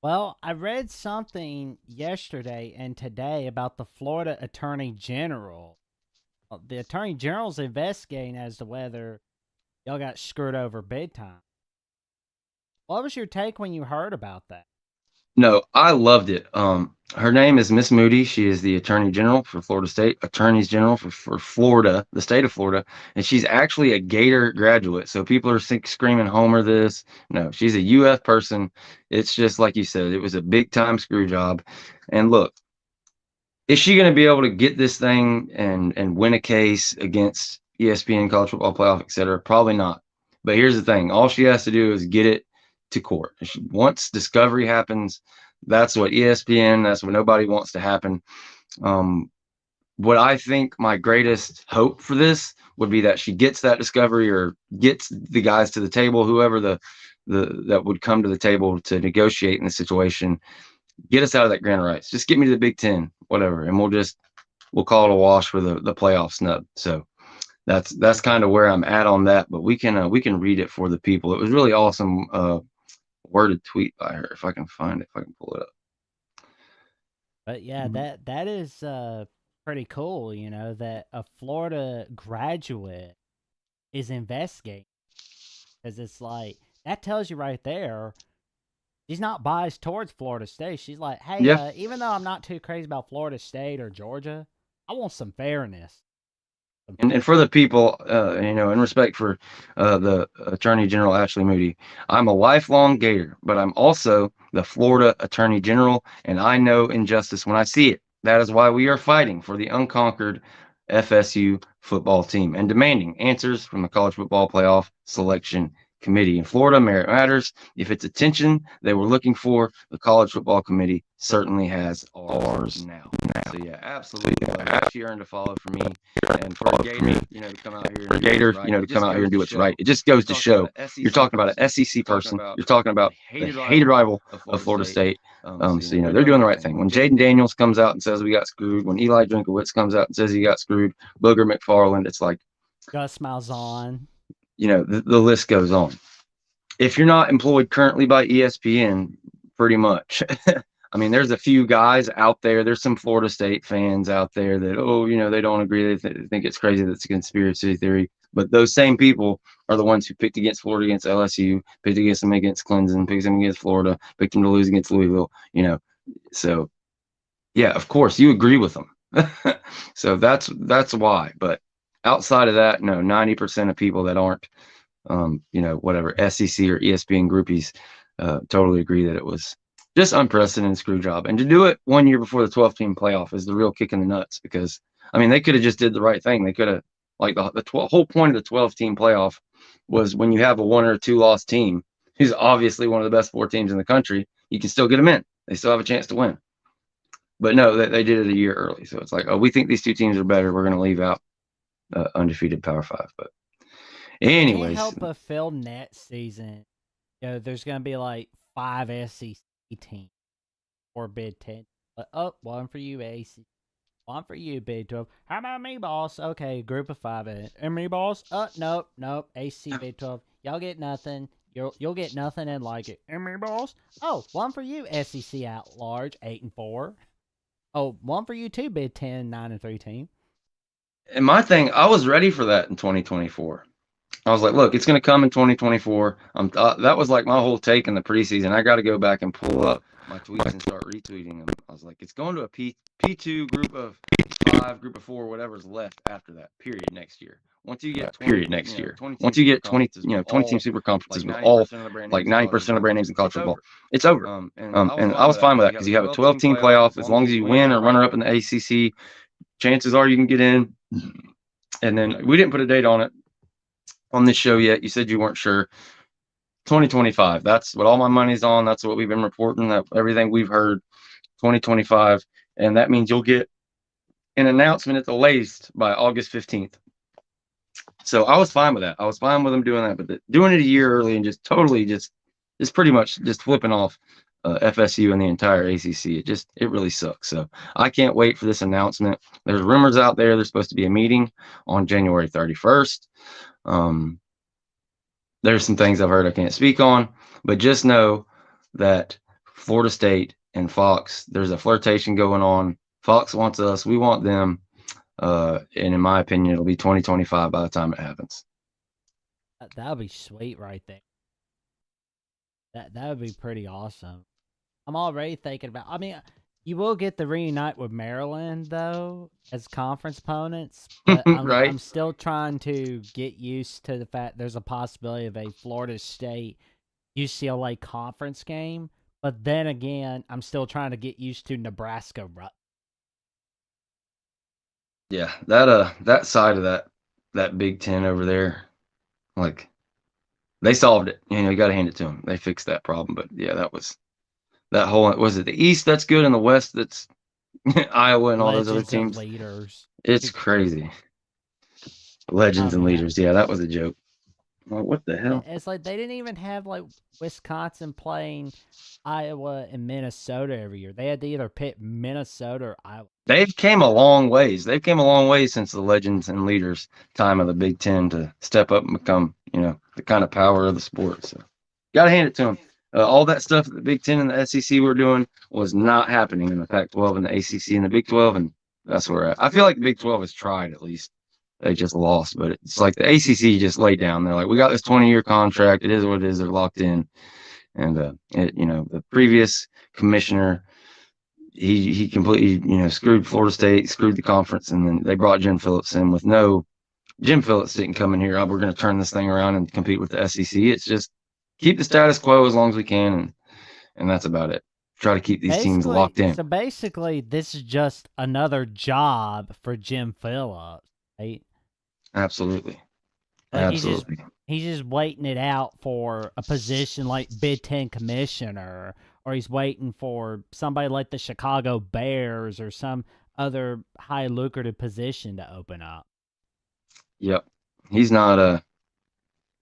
Well, I read something yesterday and today about the Florida Attorney General. The Attorney General's investigating as to whether y'all got screwed over big time. What was your take when you heard about that? No, I loved it. Her name is Miss Moody. She is the Attorney General for Florida State, Attorneys General for Florida, the state of Florida, and she's actually a Gator graduate. So people are screaming Homer this. No, she's a UF person. It's just like you said, it was a big time screw job. And look, is she going to be able to get this thing and win a case against ESPN, College Football Playoff, et cetera? Probably not. But here's the thing: all she has to do is get it to court. Once discovery happens, that's what ESPN, that's what nobody wants to happen. What I think my greatest hope for this would be that she gets that discovery, or gets the guys to the table, whoever that would come to the table to negotiate in the situation, get us out of that grant of rights. Just get me to the Big Ten, whatever, and we'll call it a wash for the playoff snub. So that's kind of where I'm at on that. But we can read it for the people. It was really awesome. Worded tweet by her, if I can find it, if I can pull it up. But yeah, that is pretty cool, that a Florida graduate is investigating, because it's like, that tells you right there she's not biased towards Florida State. She's like, hey, Yeah. Even though I'm not too crazy about Florida State or Georgia, I want some fairness. And for the people, in respect for the Attorney General Ashley Moody, I'm a lifelong Gator, but I'm also the Florida Attorney General, and I know injustice when I see it. That is why we are fighting for the unconquered FSU football team and demanding answers from the College Football Playoff Selection Committee. In Florida, merit matters. If it's attention they were looking for, the College Football Committee certainly has ours now. So yeah, absolutely. She earned a follow for me, and for a Gator, to come out here, and do what's right. It just goes to show. You're talking about an SEC person. You're talking about the hated rival of Florida State. So they're doing the right thing. When Jaden Daniels comes out and says we got screwed, when Eli Drinkowitz comes out and says he got screwed, Booger McFarland, it's like Gus Malzahn. The list goes on. If you're not employed currently by ESPN, pretty much. I mean, there's a few guys out there. There's some Florida State fans out there that, they don't agree. They think it's crazy that it's a conspiracy theory. But those same people are the ones who picked against Florida against LSU, picked against them against Clemson, picked them against Florida, picked them to lose against Louisville, So, yeah, of course, you agree with them. So that's why. But outside of that, no, 90% of people that aren't, whatever, SEC or ESPN groupies totally agree that it was just unprecedented screw job. And to do it 1 year before the 12-team playoff is the real kick in the nuts, because, I mean, they could have just did the right thing. They could have, like, the whole point of the 12-team playoff was when you have a 1 or 2 loss team who's obviously one of the best 4 teams in the country, you can still get them in. They still have a chance to win. But no, they did it a year early. So it's like, oh, we think these 2 teams are better. We're going to leave out undefeated Power 5. But anyways. Can't help but feel next season, there's going to be like 5 SEC teams or Big 10. But, one for you, ACC. One for you, Big 12. How about me, boss? Okay, group of 5. And me, boss? Nope. ACC, Big 12. Y'all get nothing. You'll get nothing and like it. And me, boss? Oh, one for you, SEC at large, 8-4. Oh, one for you too, Big 10, 9-3 team. And my thing, I was ready for that in 2024. I was like, look, it's going to come in 2024. That was like my whole take in the preseason. I got to go back and pull up my tweets and start retweeting them. I was like, it's going to a P2 group of 5, group of 4, whatever's left after that period next year. Once you get 20, once you get 20 team super conferences with all like 90% of the brand names in college football, it's over. And I was fine with that, because you have a 12-team playoff. As long as you win or runner up in the ACC, chances are you can get in. And then we didn't put a date on it. on this show yet. You said you weren't sure. 2025. That's what all my money's on. That's what we've been reporting. That everything we've heard. 2025, and that means you'll get an announcement at the latest by August 15th. So I was fine with that. I was fine with them doing that, but doing it a year early and just totally just pretty much just flipping off FSU and the entire ACC. It really sucks. So I can't wait for this announcement. There's rumors out there. There's supposed to be a meeting on January 31st. There's some things I've heard I can't speak on, but just know that Florida State and Fox, there's a flirtation going on. Fox wants us, we want them. And in my opinion, it'll be 2025 by the time it happens. That would be sweet right there. That would be pretty awesome. I'm already thinking about. I mean, you will get the reunite with Maryland though as conference opponents, but Right? I'm still trying to get used to the fact there's a possibility of a Florida State UCLA conference game. But then again, I'm still trying to get used to Nebraska. Yeah, that side of that Big Ten over there, like they solved it. You got to hand it to them. They fixed that problem. But yeah, that whole was it the East that's good and the West that's Iowa and all those other Legends teams. of leaders. It's crazy. Legends Oh, and man. leaders. Yeah, that was a joke. Like, what the hell? It's like they didn't even have like Wisconsin playing Iowa and Minnesota every year. They had to either pick Minnesota or Iowa. They've came a long ways. They've came a long ways since the legends and leaders time of the Big Ten to step up and become, the kind of power of the sport. So, got to hand it to them. All that stuff that the Big Ten and the SEC were doing was not happening in the Pac-12 and the ACC and the Big 12, and that's where I feel like the Big 12 has tried at least. They just lost, but it's like the ACC just laid down. They're like, we got this 20-year contract. It is what it is. They're locked in, and the previous commissioner he completely screwed Florida State, screwed the conference, and then they brought Jim Phillips in with no. Jim Phillips didn't come in here. Oh, we're going to turn this thing around and compete with the SEC. It's just keep the status quo as long as we can, and that's about it. Try to keep these teams locked in. So basically, this is just another job for Jim Phillips, right? Absolutely. Like Absolutely. He's just waiting it out for a position like Big Ten commissioner, or he's waiting for somebody like the Chicago Bears or some other high lucrative position to open up. Yep. He's not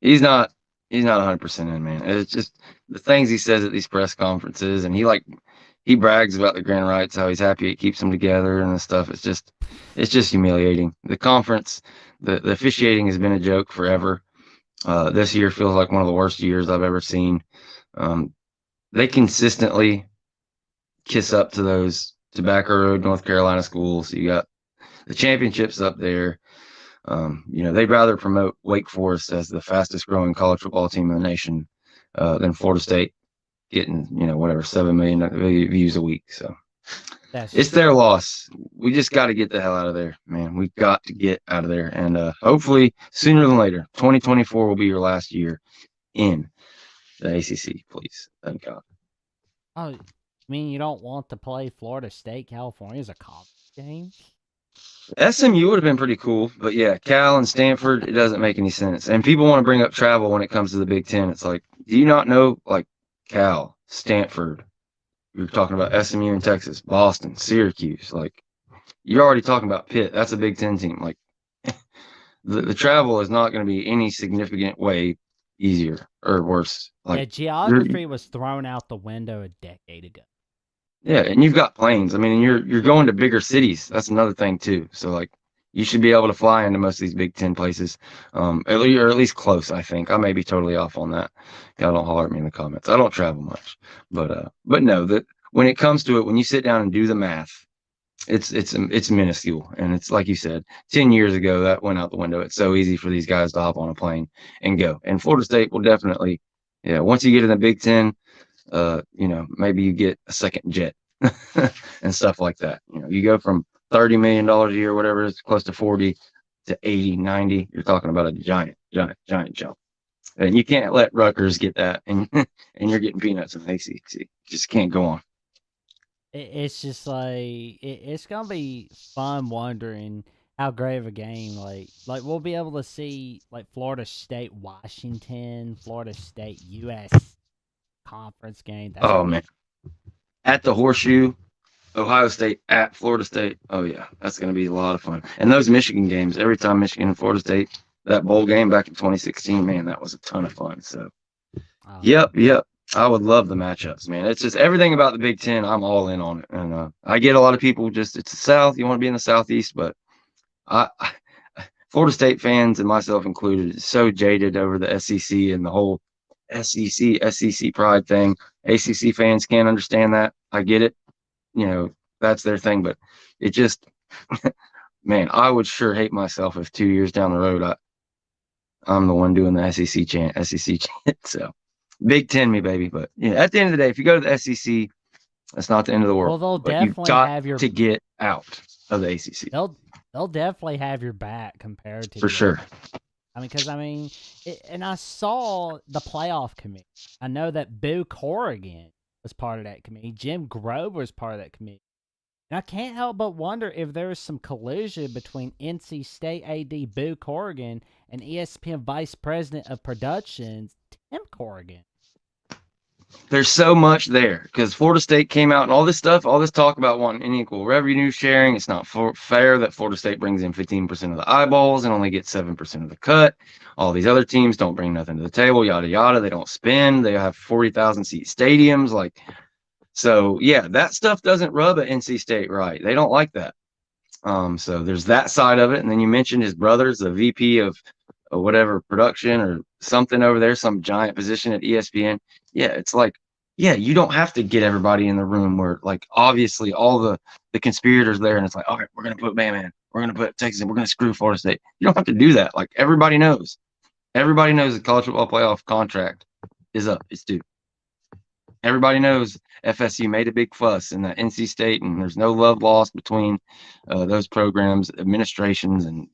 100% in, man. It's just the things he says at these press conferences, and he brags about the grand rights, how he's happy it keeps them together and stuff. It's just humiliating. The conference, the officiating has been a joke forever. This year feels like one of the worst years I've ever seen. They consistently kiss up to those Tobacco Road, North Carolina schools. You got the championships up there. They'd rather promote Wake Forest as the fastest growing college football team in the nation than Florida State getting, 7 million views a week. So it's their loss. We just got to get the hell out of there, man. We've got to get out of there. And hopefully sooner than later, 2024 will be your last year in the ACC, please. Thank God. Oh, I mean, you don't want to play Florida State, California as a conference game? SMU would have been pretty cool, but yeah, Cal and Stanford, it doesn't make any sense. And people want to bring up travel when it comes to the Big Ten. It's like, do you not know, like, Cal, Stanford, you're talking about SMU in Texas, Boston, Syracuse, like, you're already talking about Pitt. That's a Big Ten team. Like, the travel is not going to be any significant way easier or worse. Like, geography was thrown out the window a decade ago. Yeah, and you've got planes. I mean, you're going to bigger cities. That's another thing too. So like, you should be able to fly into most of these Big Ten places, or at least close. I think I may be totally off on that. Y'all don't holler at me in the comments. I don't travel much, but no, that when it comes to it, when you sit down and do the math, it's minuscule, and it's like you said, 10 years ago that went out the window. It's so easy for these guys to hop on a plane and go. And Florida State will definitely, once you get in the Big Ten. Maybe you get a second jet and stuff like that. You go from $30 million a year, whatever it is, close to 40 to 80, 90. You're talking about a giant jump. And you can't let Rutgers get that, and you're getting peanuts in the ACC. Just can't go on. It's just like it's gonna be fun wondering how great of a game. Like we'll be able to see like Florida State, Washington, Florida State, U.S. conference game. That's Oh gonna be man, at the Horseshoe, Ohio State at Florida State. Oh yeah, that's going to be a lot of fun. And those Michigan games, every time Michigan and Florida State, that bowl game back in 2016, man, that was a ton of fun. So, oh, yep. I would love the matchups, man. It's just everything about the Big Ten. I'm all in on it, and I get a lot of people just it's the South. You want to be in the Southeast, but I Florida State fans and myself included is so jaded over the SEC and the whole SEC pride thing. ACC fans can't understand that. I get it, that's their thing, but it just man, I would sure hate myself if 2 years down the road I'm the one doing the SEC chant. So Big Ten me, baby. But at the end of the day, if you go to the SEC, that's not the end of the well, world. they'll But you've definitely got have your to get out of the ACC they'll definitely have your back compared to for the sure. because and I saw the playoff committee. I know that Boo Corrigan was part of that committee. Jim Grover was part of that committee. And I can't help but wonder if there was some collision between NC State AD Boo Corrigan and ESPN Vice President of Productions Tim Corrigan. There's so much there because Florida State came out and all this talk about wanting unequal revenue sharing. It's not fair that Florida State brings in 15% of the eyeballs and only gets 7% of the cut. All these other teams don't bring nothing to the table, yada, yada. They don't spend. They have 40,000 seat stadiums. So yeah, that stuff doesn't rub at NC State right. They don't like that. So there's that side of it. And then you mentioned his brother's the VP of whatever production or something over there, some giant position at ESPN. Yeah, it's like, yeah, you don't have to get everybody in the room where like obviously all the conspirators there, and it's like, all right, we're gonna put Bam in, we're gonna put Texas in, we're gonna screw Florida State. You don't have to do that. Like everybody knows. Everybody knows the college football playoff contract is up. It's due. Everybody knows FSU made a big fuss in the NC State, and there's no love lost between those programs, administrations, and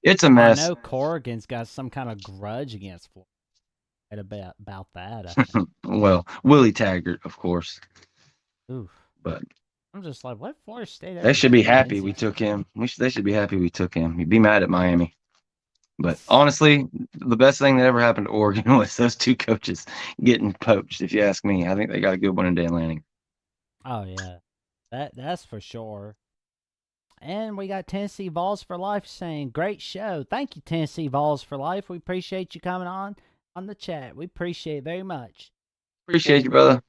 it's a I mess. know Corrigan's got some kind of grudge against Florida about that. I think. Well, Willie Taggart, of course, Oof. but I'm just like, what Florida State? they should be happy NC we took him. They should be happy we took him. He'd be mad at Miami. But honestly, the best thing that ever happened to Oregon was those two coaches getting poached, if you ask me. I think they got a good one in Dan Lanning. Oh yeah, that's for sure. And we got Tennessee Vols for Life saying, "Great show, thank you, Tennessee Vols for Life. We appreciate you coming on the chat. We appreciate it very much." Appreciate you, brother.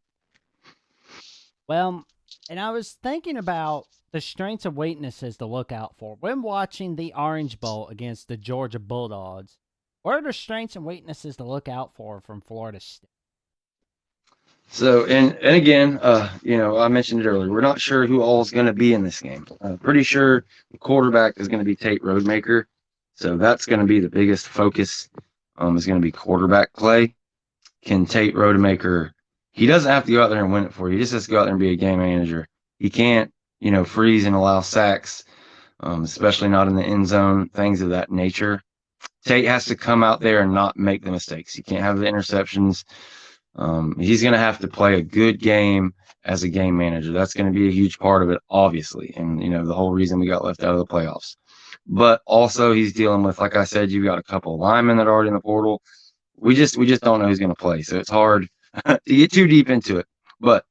Well, and I was thinking about the strengths and weaknesses to look out for when watching the Orange Bowl against the Georgia Bulldogs. What are the strengths and weaknesses to look out for from Florida State? So, and again, I mentioned it earlier. We're not sure who all is going to be in this game. Pretty sure the quarterback is going to be Tate Rodemaker. So that's going to be the biggest focus. Is going to be quarterback play. Can Tate Rodemaker? He doesn't have to go out there and win it for you. He just has to go out there and be a game manager. He can't, freeze and allow sacks, especially not in the end zone, things of that nature. Tate has to come out there and not make the mistakes. He can't have the interceptions. He's going to have to play a good game as a game manager. That's going to be a huge part of it, obviously. And, the whole reason we got left out of the playoffs. But also he's dealing with, like I said, you've got a couple of linemen that are already in the portal. We just don't know who's going to play. So it's hard to get too deep into it. But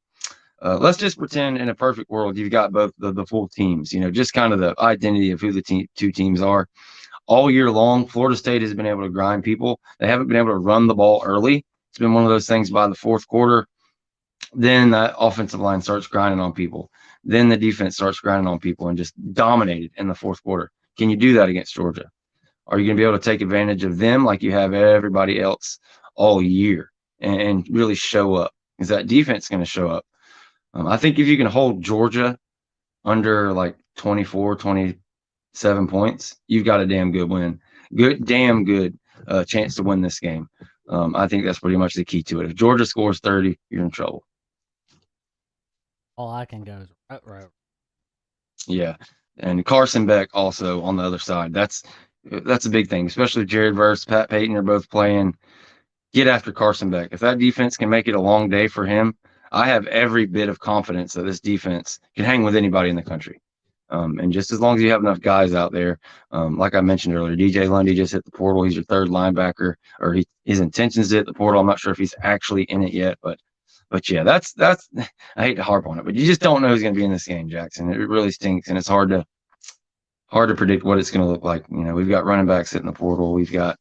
let's just pretend in a perfect world you've got both the full teams, just kind of the identity of who the two teams are. All year long, Florida State has been able to grind people. They haven't been able to run the ball early. It's been one of those things by the fourth quarter. Then that offensive line starts grinding on people. Then the defense starts grinding on people and just dominated in the fourth quarter. Can you do that against Georgia? Are you going to be able to take advantage of them like you have everybody else all year and really show up? Is that defense going to show up? I think if you can hold Georgia under like 24, 27 points, you've got a damn good win. Damn good chance to win this game. I think that's pretty much the key to it. If Georgia scores 30, you're in trouble. All I can go is right. Yeah. And Carson Beck also on the other side. That's a big thing, especially if Jared Verse, Pat Payton are both playing. Get after Carson Beck. If that defense can make it a long day for him, I have every bit of confidence that this defense can hang with anybody in the country. And just as long as you have enough guys out there, like I mentioned earlier, DJ Lundy just hit the portal. He's your third linebacker, or his intentions to hit the portal. I'm not sure if he's actually in it yet, but yeah, that's I hate to harp on it, but you just don't know who's going to be in this game, Jackson. It really stinks, and it's hard to predict what it's going to look like. We've got running backs hitting the portal. We've got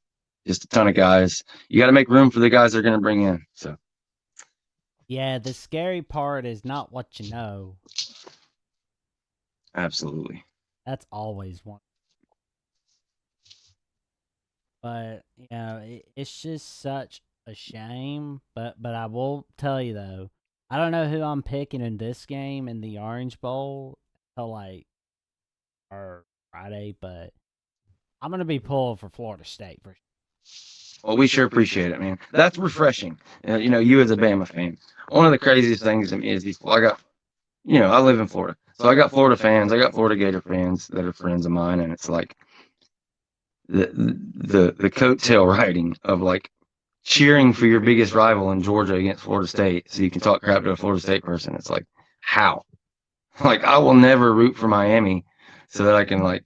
just a ton of guys. You got to make room for the guys they're going to bring in. So Yeah, the scary part is not what you know. absolutely. That's always one. But it's just such a shame. But I will tell you though, I don't know who I'm picking in this game in the Orange Bowl till like or Friday, but I'm gonna be pulling for Florida State for sure. Well, we sure appreciate it, man. That's refreshing. You as a Bama fan. One of the craziest things to me is I live in Florida, so I got Florida fans. I got Florida Gator fans that are friends of mine, and it's like the coattail riding of like cheering for your biggest rival in Georgia against Florida State, so you can talk crap to a Florida State person. It's like, how? Like, I will never root for Miami so that I can like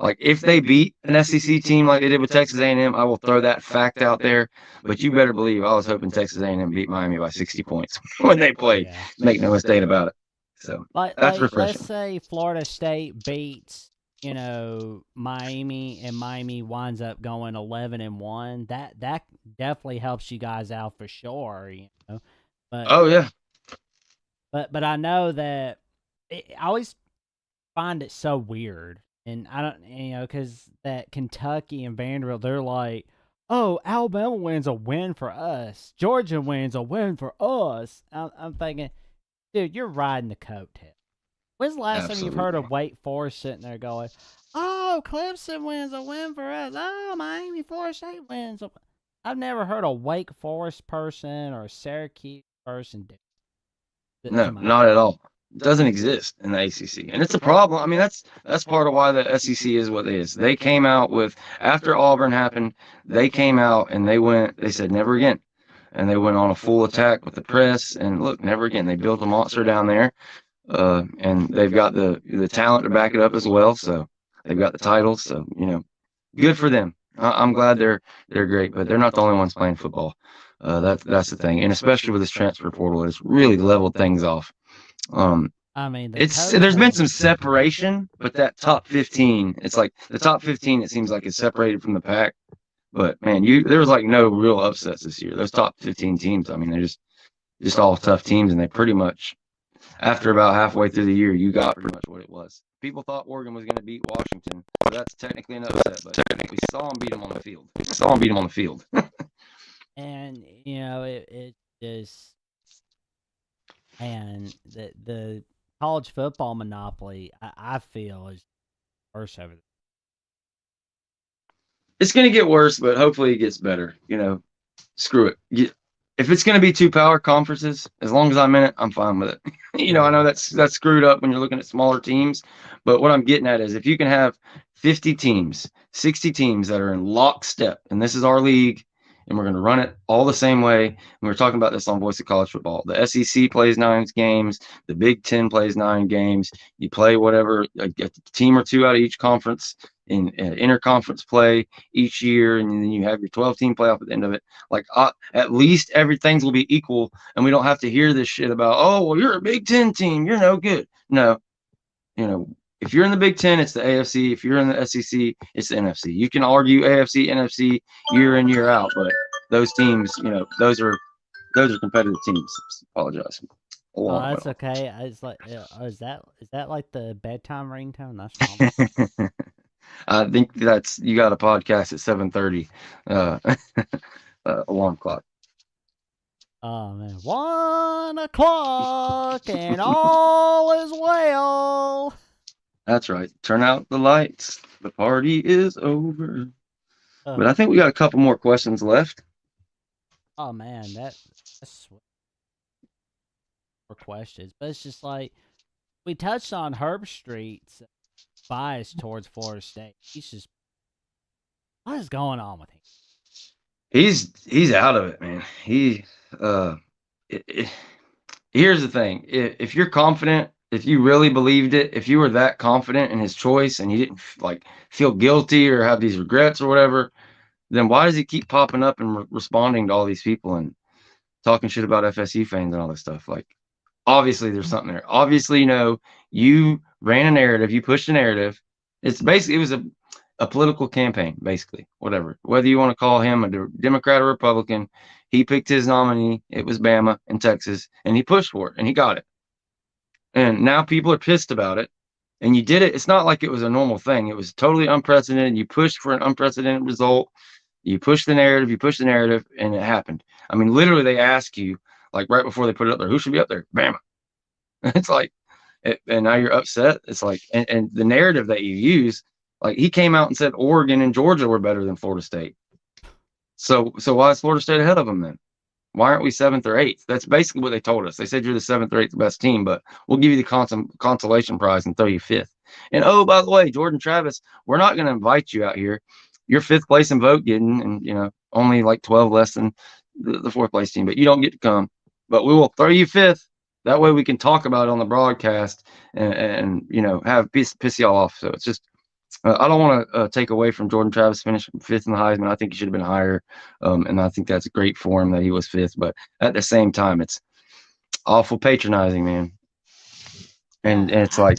like if they beat an SEC team like they did with Texas A&M, I will throw that fact out there. But you better believe I was hoping Texas A&M beat Miami by 60 points when they played. Yeah. Make no mistake about it. So that's Let's refreshing. say Florida State beats Miami, and Miami winds up going 11-1. That definitely helps you guys out for sure. But Oh yeah. but I know that I always find it so weird, and I don't because that Kentucky and Vanderbilt, they're like, oh, Alabama wins a win for us, Georgia wins a win for us. I'm thinking, dude, you're riding the coattail. When's the last time you've heard of Wake Forest sitting there going, oh, Clemson wins a win for us. Oh, Miami, Florida State wins. I've never heard a Wake Forest person or a Syracuse person do it. No, not at all. It doesn't exist in the ACC, and it's a problem. I mean, that's part of why the SEC is what it is. They came out with after Auburn happened, they came out and they said never again, and they went on a full attack with the press. And look, never again. They built a monster down there, and they've got the talent to back it up as well. So they've got the titles. So good for them. I'm glad they're great, but they're not the only ones playing football. That's the thing, and especially with this transfer portal, it's really leveled things off. I mean, there's been some separation, but that top 15, it's like the top 15. It seems like it's separated from the pack. But man, there was like no real upsets this year. Those top 15 teams, I mean, they're just all tough teams, and they pretty much after about halfway through the year, you got pretty much what it was. People thought Oregon was going to beat Washington, so that's technically an upset. But we saw them beat them on the field. And it just, and the college football monopoly, I feel is worse over there. It's going to get worse, but hopefully it gets better. Screw it. If it's going to be two power conferences, as long as I'm in it, I'm fine with it. I know that's screwed up when you're looking at smaller teams, but what I'm getting at is if you can have 50 teams, 60 teams that are in lockstep, and this is our league, and we're going to run it all the same way. And we were talking about this on Voice of College Football. The SEC plays 9 games. The Big Ten plays 9 games. You play whatever, a team or two out of each conference in interconference play each year, and then you have your 12-team playoff at the end of it. Like, at least everything will be equal, and we don't have to hear this shit about, oh, well, you're a Big Ten team. You're no good. No. If you're in the Big Ten, it's the AFC. If you're in the SEC, it's the NFC. You can argue AFC, NFC year in, year out, but those teams, those are competitive teams. Apologize. Oh, that's okay. It's like, is that like the bedtime ringtone? That's wrong. I think you got a podcast at 7:30, alarm clock. Oh man, 1 o'clock and all is well. That's right. Turn out the lights. The party is over. But I think we got a couple more questions left. Oh man, that's for questions. But it's just like we touched on Herb Street's bias towards Florida State. What is going on with him? He's out of it, man. Here's the thing. If you're confident if you really believed it, if you were that confident in his choice and you didn't like feel guilty or have these regrets or whatever, then why does he keep popping up and responding to all these people and talking shit about FSU fans and all this stuff? Like, obviously there's something there. Obviously, you ran a narrative, you pushed a narrative. It's basically, it was a political campaign, basically, whatever. Whether you want to call him a Democrat or Republican, he picked his nominee. It was Bama in Texas, and he pushed for it, and he got it. And now people are pissed about it. And you did it. It's not like it was a normal thing. It was totally unprecedented. You pushed for an unprecedented result. You pushed the narrative, and it happened. I mean, literally, they ask you, like right before they put it up there, who should be up there? Bama. It's like, and now you're upset. It's like, and the narrative that you use, like he came out and said Oregon and Georgia were better than Florida State. So why is Florida State ahead of them then? Why aren't we seventh or eighth? That's basically what they told us. They said you're the seventh or eighth best team, but we'll give you the consolation prize and throw you fifth. And oh, by the way, Jordan Travis, we're not going to invite you out here. You're fifth place in vote getting, and only like 12 less than the fourth place team, but you don't get to come. But we will throw you fifth. That way we can talk about it on the broadcast and have piss y'all off. So it's just I don't want to take away from Jordan Travis finishing fifth in the Heisman. I think he should have been higher, and I think that's great for him that he was fifth. But at the same time, it's awful patronizing, man. And it's like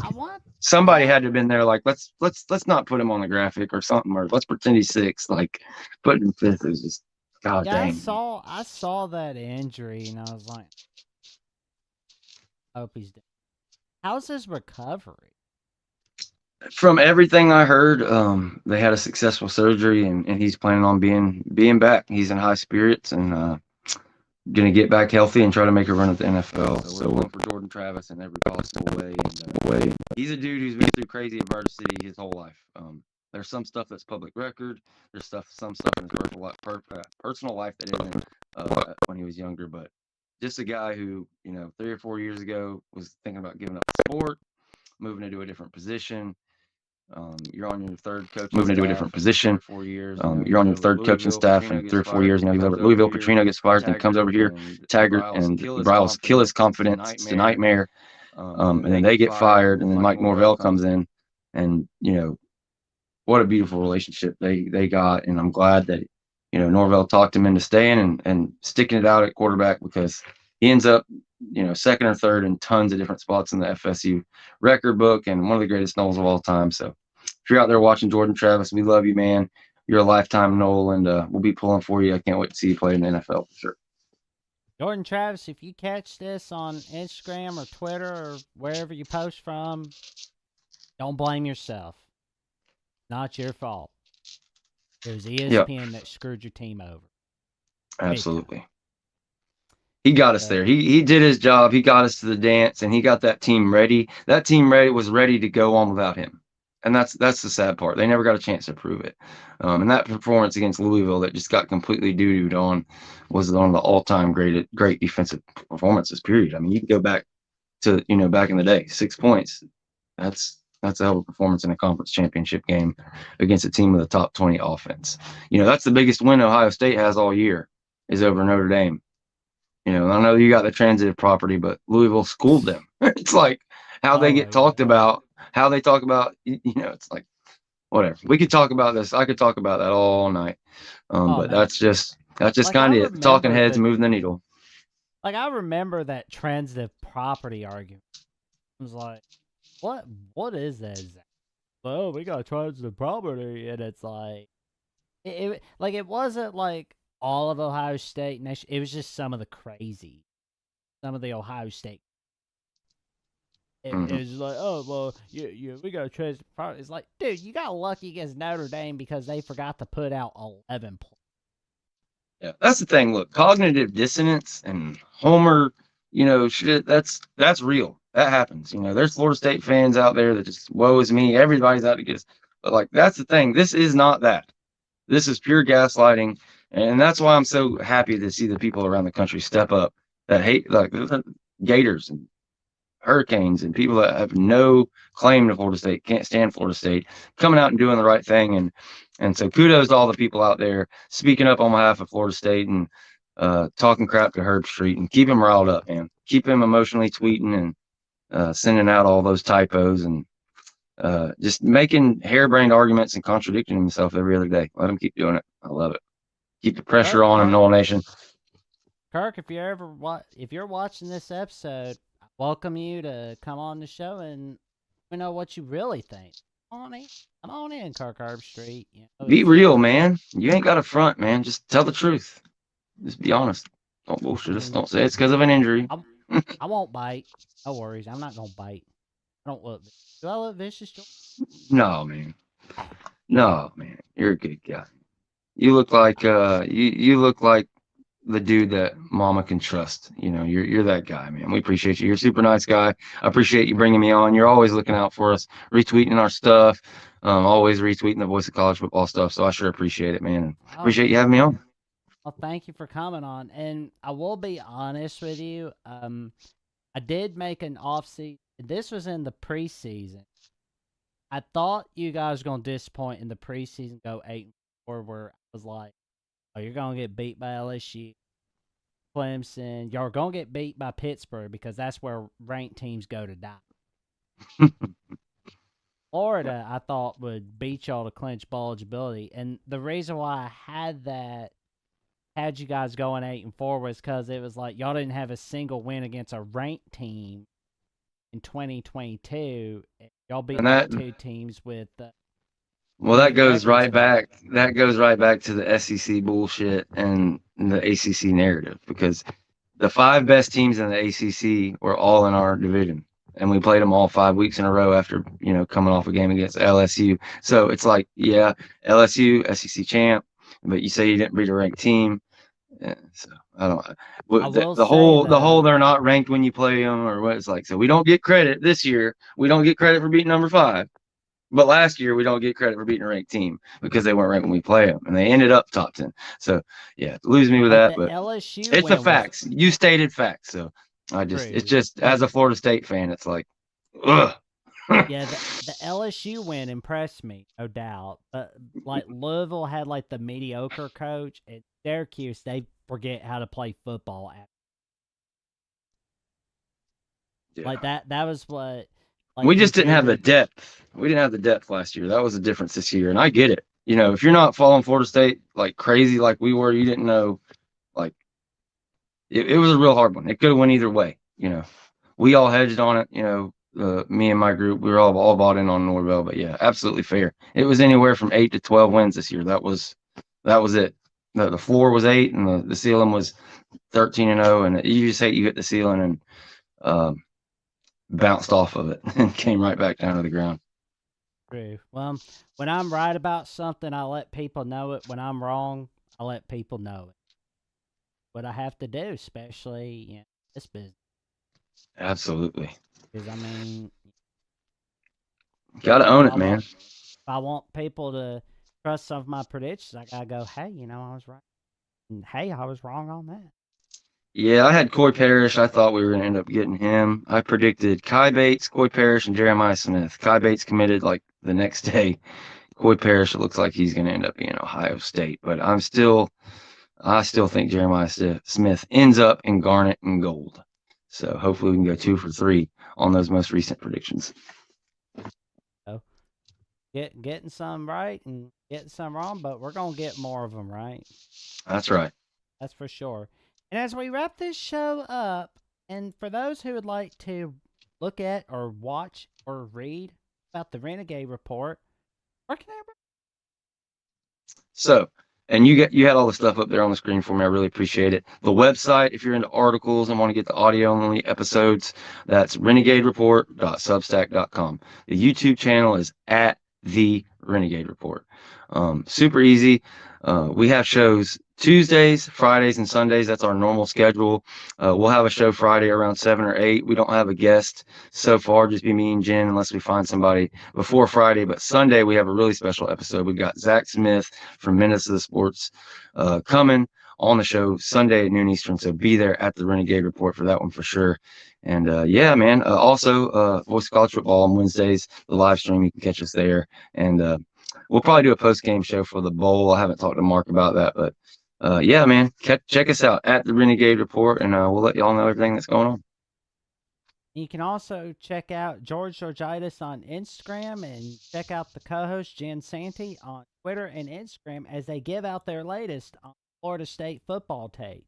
somebody had to have been there. Like let's not put him on the graphic or something, or let's pretend he's sixth. Like putting him fifth is just god dang. I saw that injury and I was like, I hope he's dead. How's his recovery? From everything I heard, they had a successful surgery, and he's planning on being back. He's in high spirits and going to get back healthy and try to make a run at the NFL. So we're looking for Jordan Travis in every possible way. And, he's a dude who's been through crazy adversity his whole life. There's some stuff that's public record. There's some stuff in his personal life that isn't when he was younger. But just a guy who, 3 or 4 years ago was thinking about giving up the sport, moving into a different position. You're on your third coaching moving into a different position. 4 years. You're on your third coaching staff in 3 or 4 years. He's over at Louisville. Petrino gets fired, then comes over here. Taggart and Bryles kill his confidence. It's a nightmare. And then they get fired, and then Mike Norvell comes in, and what a beautiful relationship they got. And I'm glad that Norvell talked him into staying and sticking it out at quarterback, because he ends up second or third in tons of different spots in the FSU record book, and one of the greatest Noles of all time. So if you're out there watching Jordan Travis, we love you, man. You're a lifetime Nole, and we'll be pulling for you. I can't wait to see you play in the NFL for sure. Jordan Travis, if you catch this on Instagram or Twitter or wherever you post from, don't blame yourself. Not your fault. It was ESPN that screwed your team over. Absolutely. He got us there. He did his job. He got us to the dance, and he got that team ready. That team was ready to go on without him. And that's the sad part. They never got a chance to prove it. And that performance against Louisville that just got completely doo-dooed on was one of the all-time great defensive performances, period. I mean, you can go back to, back in the day, 6 points. That's a hell of a performance in a conference championship game against a team with a top 20 offense. That's the biggest win Ohio State has all year, is over Notre Dame. I know you got the transitive property, but Louisville schooled them. It's like how they get talked about, how they talk about, it's like, whatever. We could talk about this. I could talk about that all night. But man, that's just like, kind of it. Talking heads, moving the needle. Like, I remember that transitive property argument. I was like, what is that exactly? Oh, we got transitive property. And it's like, it wasn't like all of Ohio State. It was just some of the Ohio State. It was like, oh, well, we got to transitive property. It's like, dude, you got lucky against Notre Dame because they forgot to put out 11 points. Yeah, that's the thing. Look, cognitive dissonance and Homer, shit, that's real. That happens. There's Florida State fans out there that just, woe is me. Everybody's out to get us. But, like, that's the thing. This is not that. This is pure gaslighting. And that's why I'm so happy to see the people around the country step up that hate, like, Gators and Hurricanes and people that have no claim to Florida State, can't stand Florida State, coming out and doing the right thing. And so kudos to all the people out there speaking up on behalf of Florida State and talking crap to Herb Street, and keep him riled up, man. Keep him emotionally tweeting sending out all those typos and just making harebrained arguments and contradicting himself every other day. Let him keep doing it. I love it. Keep the pressure on him, Noel Nation. Kirk, if you're watching this episode, I welcome you to come on the show and let me know what you really think. Come on in, Kirk Herbstreit. Be real, man. You ain't got a front, man. Just tell the truth. Just be honest. Don't bullshit us. Don't say it's because of an injury. I won't bite. No worries. I'm not gonna bite. I don't look. Do I look vicious? No, man. No, man. You're a good guy. You look like you look like the dude that mama can trust. You're that guy, man. We appreciate you. You're a super nice guy. I appreciate you bringing me on. You're always looking out for us, retweeting our stuff, always retweeting the Voice of College Football stuff. So I sure appreciate it, man. Appreciate you having me on. Well, thank you for coming on. And I will be honest with you. I did make an off-season. This was in the preseason. I thought you guys were going to disappoint in the preseason, go 8-4, where I was like, oh, you're going to get beat by LSU, Clemson. You're going to get beat by Pittsburgh because that's where ranked teams go to die. Florida, I thought, would beat y'all to clinch bowl eligibility. And the reason why I had you guys going 8-4 was because it was like y'all didn't have a single win against a ranked team in 2022. Y'all beat two teams with. Well, that goes right back. That goes right back to the SEC bullshit and the ACC narrative, because the 5 best teams in the ACC were all in our division, and we played them all 5 weeks in a row after coming off a game against LSU. So it's like, yeah, LSU SEC champ, but you say you didn't beat a ranked team. Yeah, so I don't. The whole they're not ranked when you play them, or what it's like. So we don't get credit this year. We don't get credit for beating number 5. But last year, we don't get credit for beating a ranked team because they weren't ranked when we play them, and they ended up top 10. So, yeah, lose me with that, but LSU it's the facts. You stated facts, so it's just as a Florida State fan, it's like, ugh. Yeah, the LSU win impressed me, no doubt. But like Louisville had like the mediocre coach, and Syracuse, they forget how to play football. Yeah. Like that was what. Like, we just didn't have the depth. We didn't have the depth last year. That was the difference this year, and I get it. If you're not following Florida State like crazy like we were, you didn't know. Like, it was a real hard one. It could have went either way. We all hedged on it. Me and my group, we were all bought in on Norvell. But yeah, absolutely fair. It was anywhere from 8 to 12 wins this year. That was it. The floor was 8, and the ceiling was 13-0. And you just hate you hit the ceiling and bounced off of it and came right back down to the ground. True. Well, when I'm right about something, I let people know it. When I'm wrong, I let people know it. What I have to do, especially this business. Absolutely. Because gotta own it, man. If I want people to trust some of my predictions, I gotta go, hey, I was right. And hey, I was wrong on that. Yeah, I had Coy Parrish. I thought we were going to end up getting him. I predicted Kai Bates, Coy Parrish, and Jeremiah Smith. Kai Bates committed like the next day. Coy Parrish, it looks like he's going to end up being Ohio State. But I still think Jeremiah Smith ends up in Garnet and Gold. So hopefully we can go 2 for 3 on those most recent predictions. So, getting some right and getting some wrong, but we're going to get more of them right. That's right. That's for sure. And as we wrap this show up, and for those who would like to look at or watch or read about the Renegade Report, where can they? So, and you had all the stuff up there on the screen for me. I really appreciate it. The website, if you're into articles and want to get the audio-only episodes, that's renegadereport.substack.com. The YouTube channel is at The Renegade Report. Super easy. We have shows Tuesdays, Fridays, and Sundays. That's our normal schedule. We'll have a show Friday around 7 or 8. We don't have a guest so far, just be me and Jen, unless we find somebody before Friday. But Sunday, we have a really special episode. We've got Zach Smith from Menace of the Sports coming on the show Sunday at noon Eastern. So be there at the Renegade Report for that one for sure. And yeah, man. Also, Voice of College Football on Wednesdays, the live stream. You can catch us there. And we'll probably do a post-game show for the bowl. I haven't talked to Mark about that, but yeah, man, check us out at the Renegade Report, and we'll let y'all know everything that's going on. You can also check out Georgiades on Instagram and check out the co-host Jen Santee on Twitter and Instagram as they give out their latest on Florida State football takes.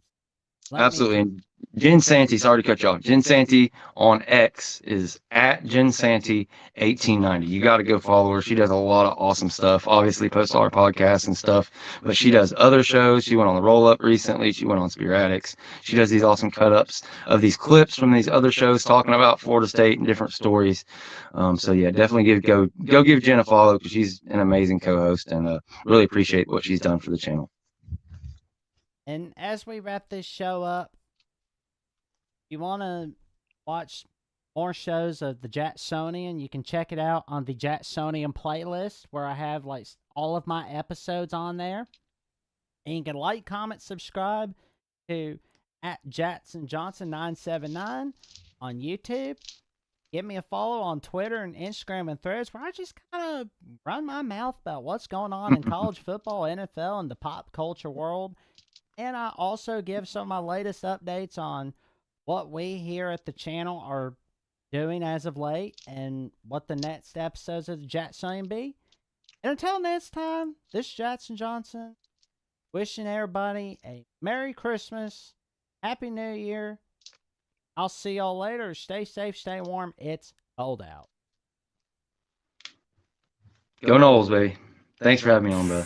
Let me Absolutely. And Jen Santee, sorry to cut you off. Jen Santee on X is at Jen Santee 1890. You got to go follow her. She does a lot of awesome stuff. Obviously, posts all her podcasts and stuff, but she does other shows. She went on the Roll Up recently. She went on Spear Addicts. She does these awesome cut ups of these clips from these other shows talking about Florida State and different stories. So yeah, definitely go give Jen a follow because she's an amazing co-host and really appreciate what she's done for the channel. And as we wrap this show up, if you want to watch more shows of the Jacksonian, you can check it out on the Jacksonian playlist where I have like all of my episodes on there. And you can like, comment, subscribe to at Jackson Johnson 979 on YouTube. Give me a follow on Twitter and Instagram and Threads where I just kind of run my mouth about what's going on in college football, NFL, and the pop culture world. And I also give some of my latest updates on what we here at the channel are doing as of late and what the next episodes of the Jacksonian be. And until next time, this is Jackson Johnson wishing everybody a Merry Christmas, Happy New Year. I'll see y'all later. Stay safe, stay warm. It's cold out. Go Knowles, baby. Thanks for having me on, bro.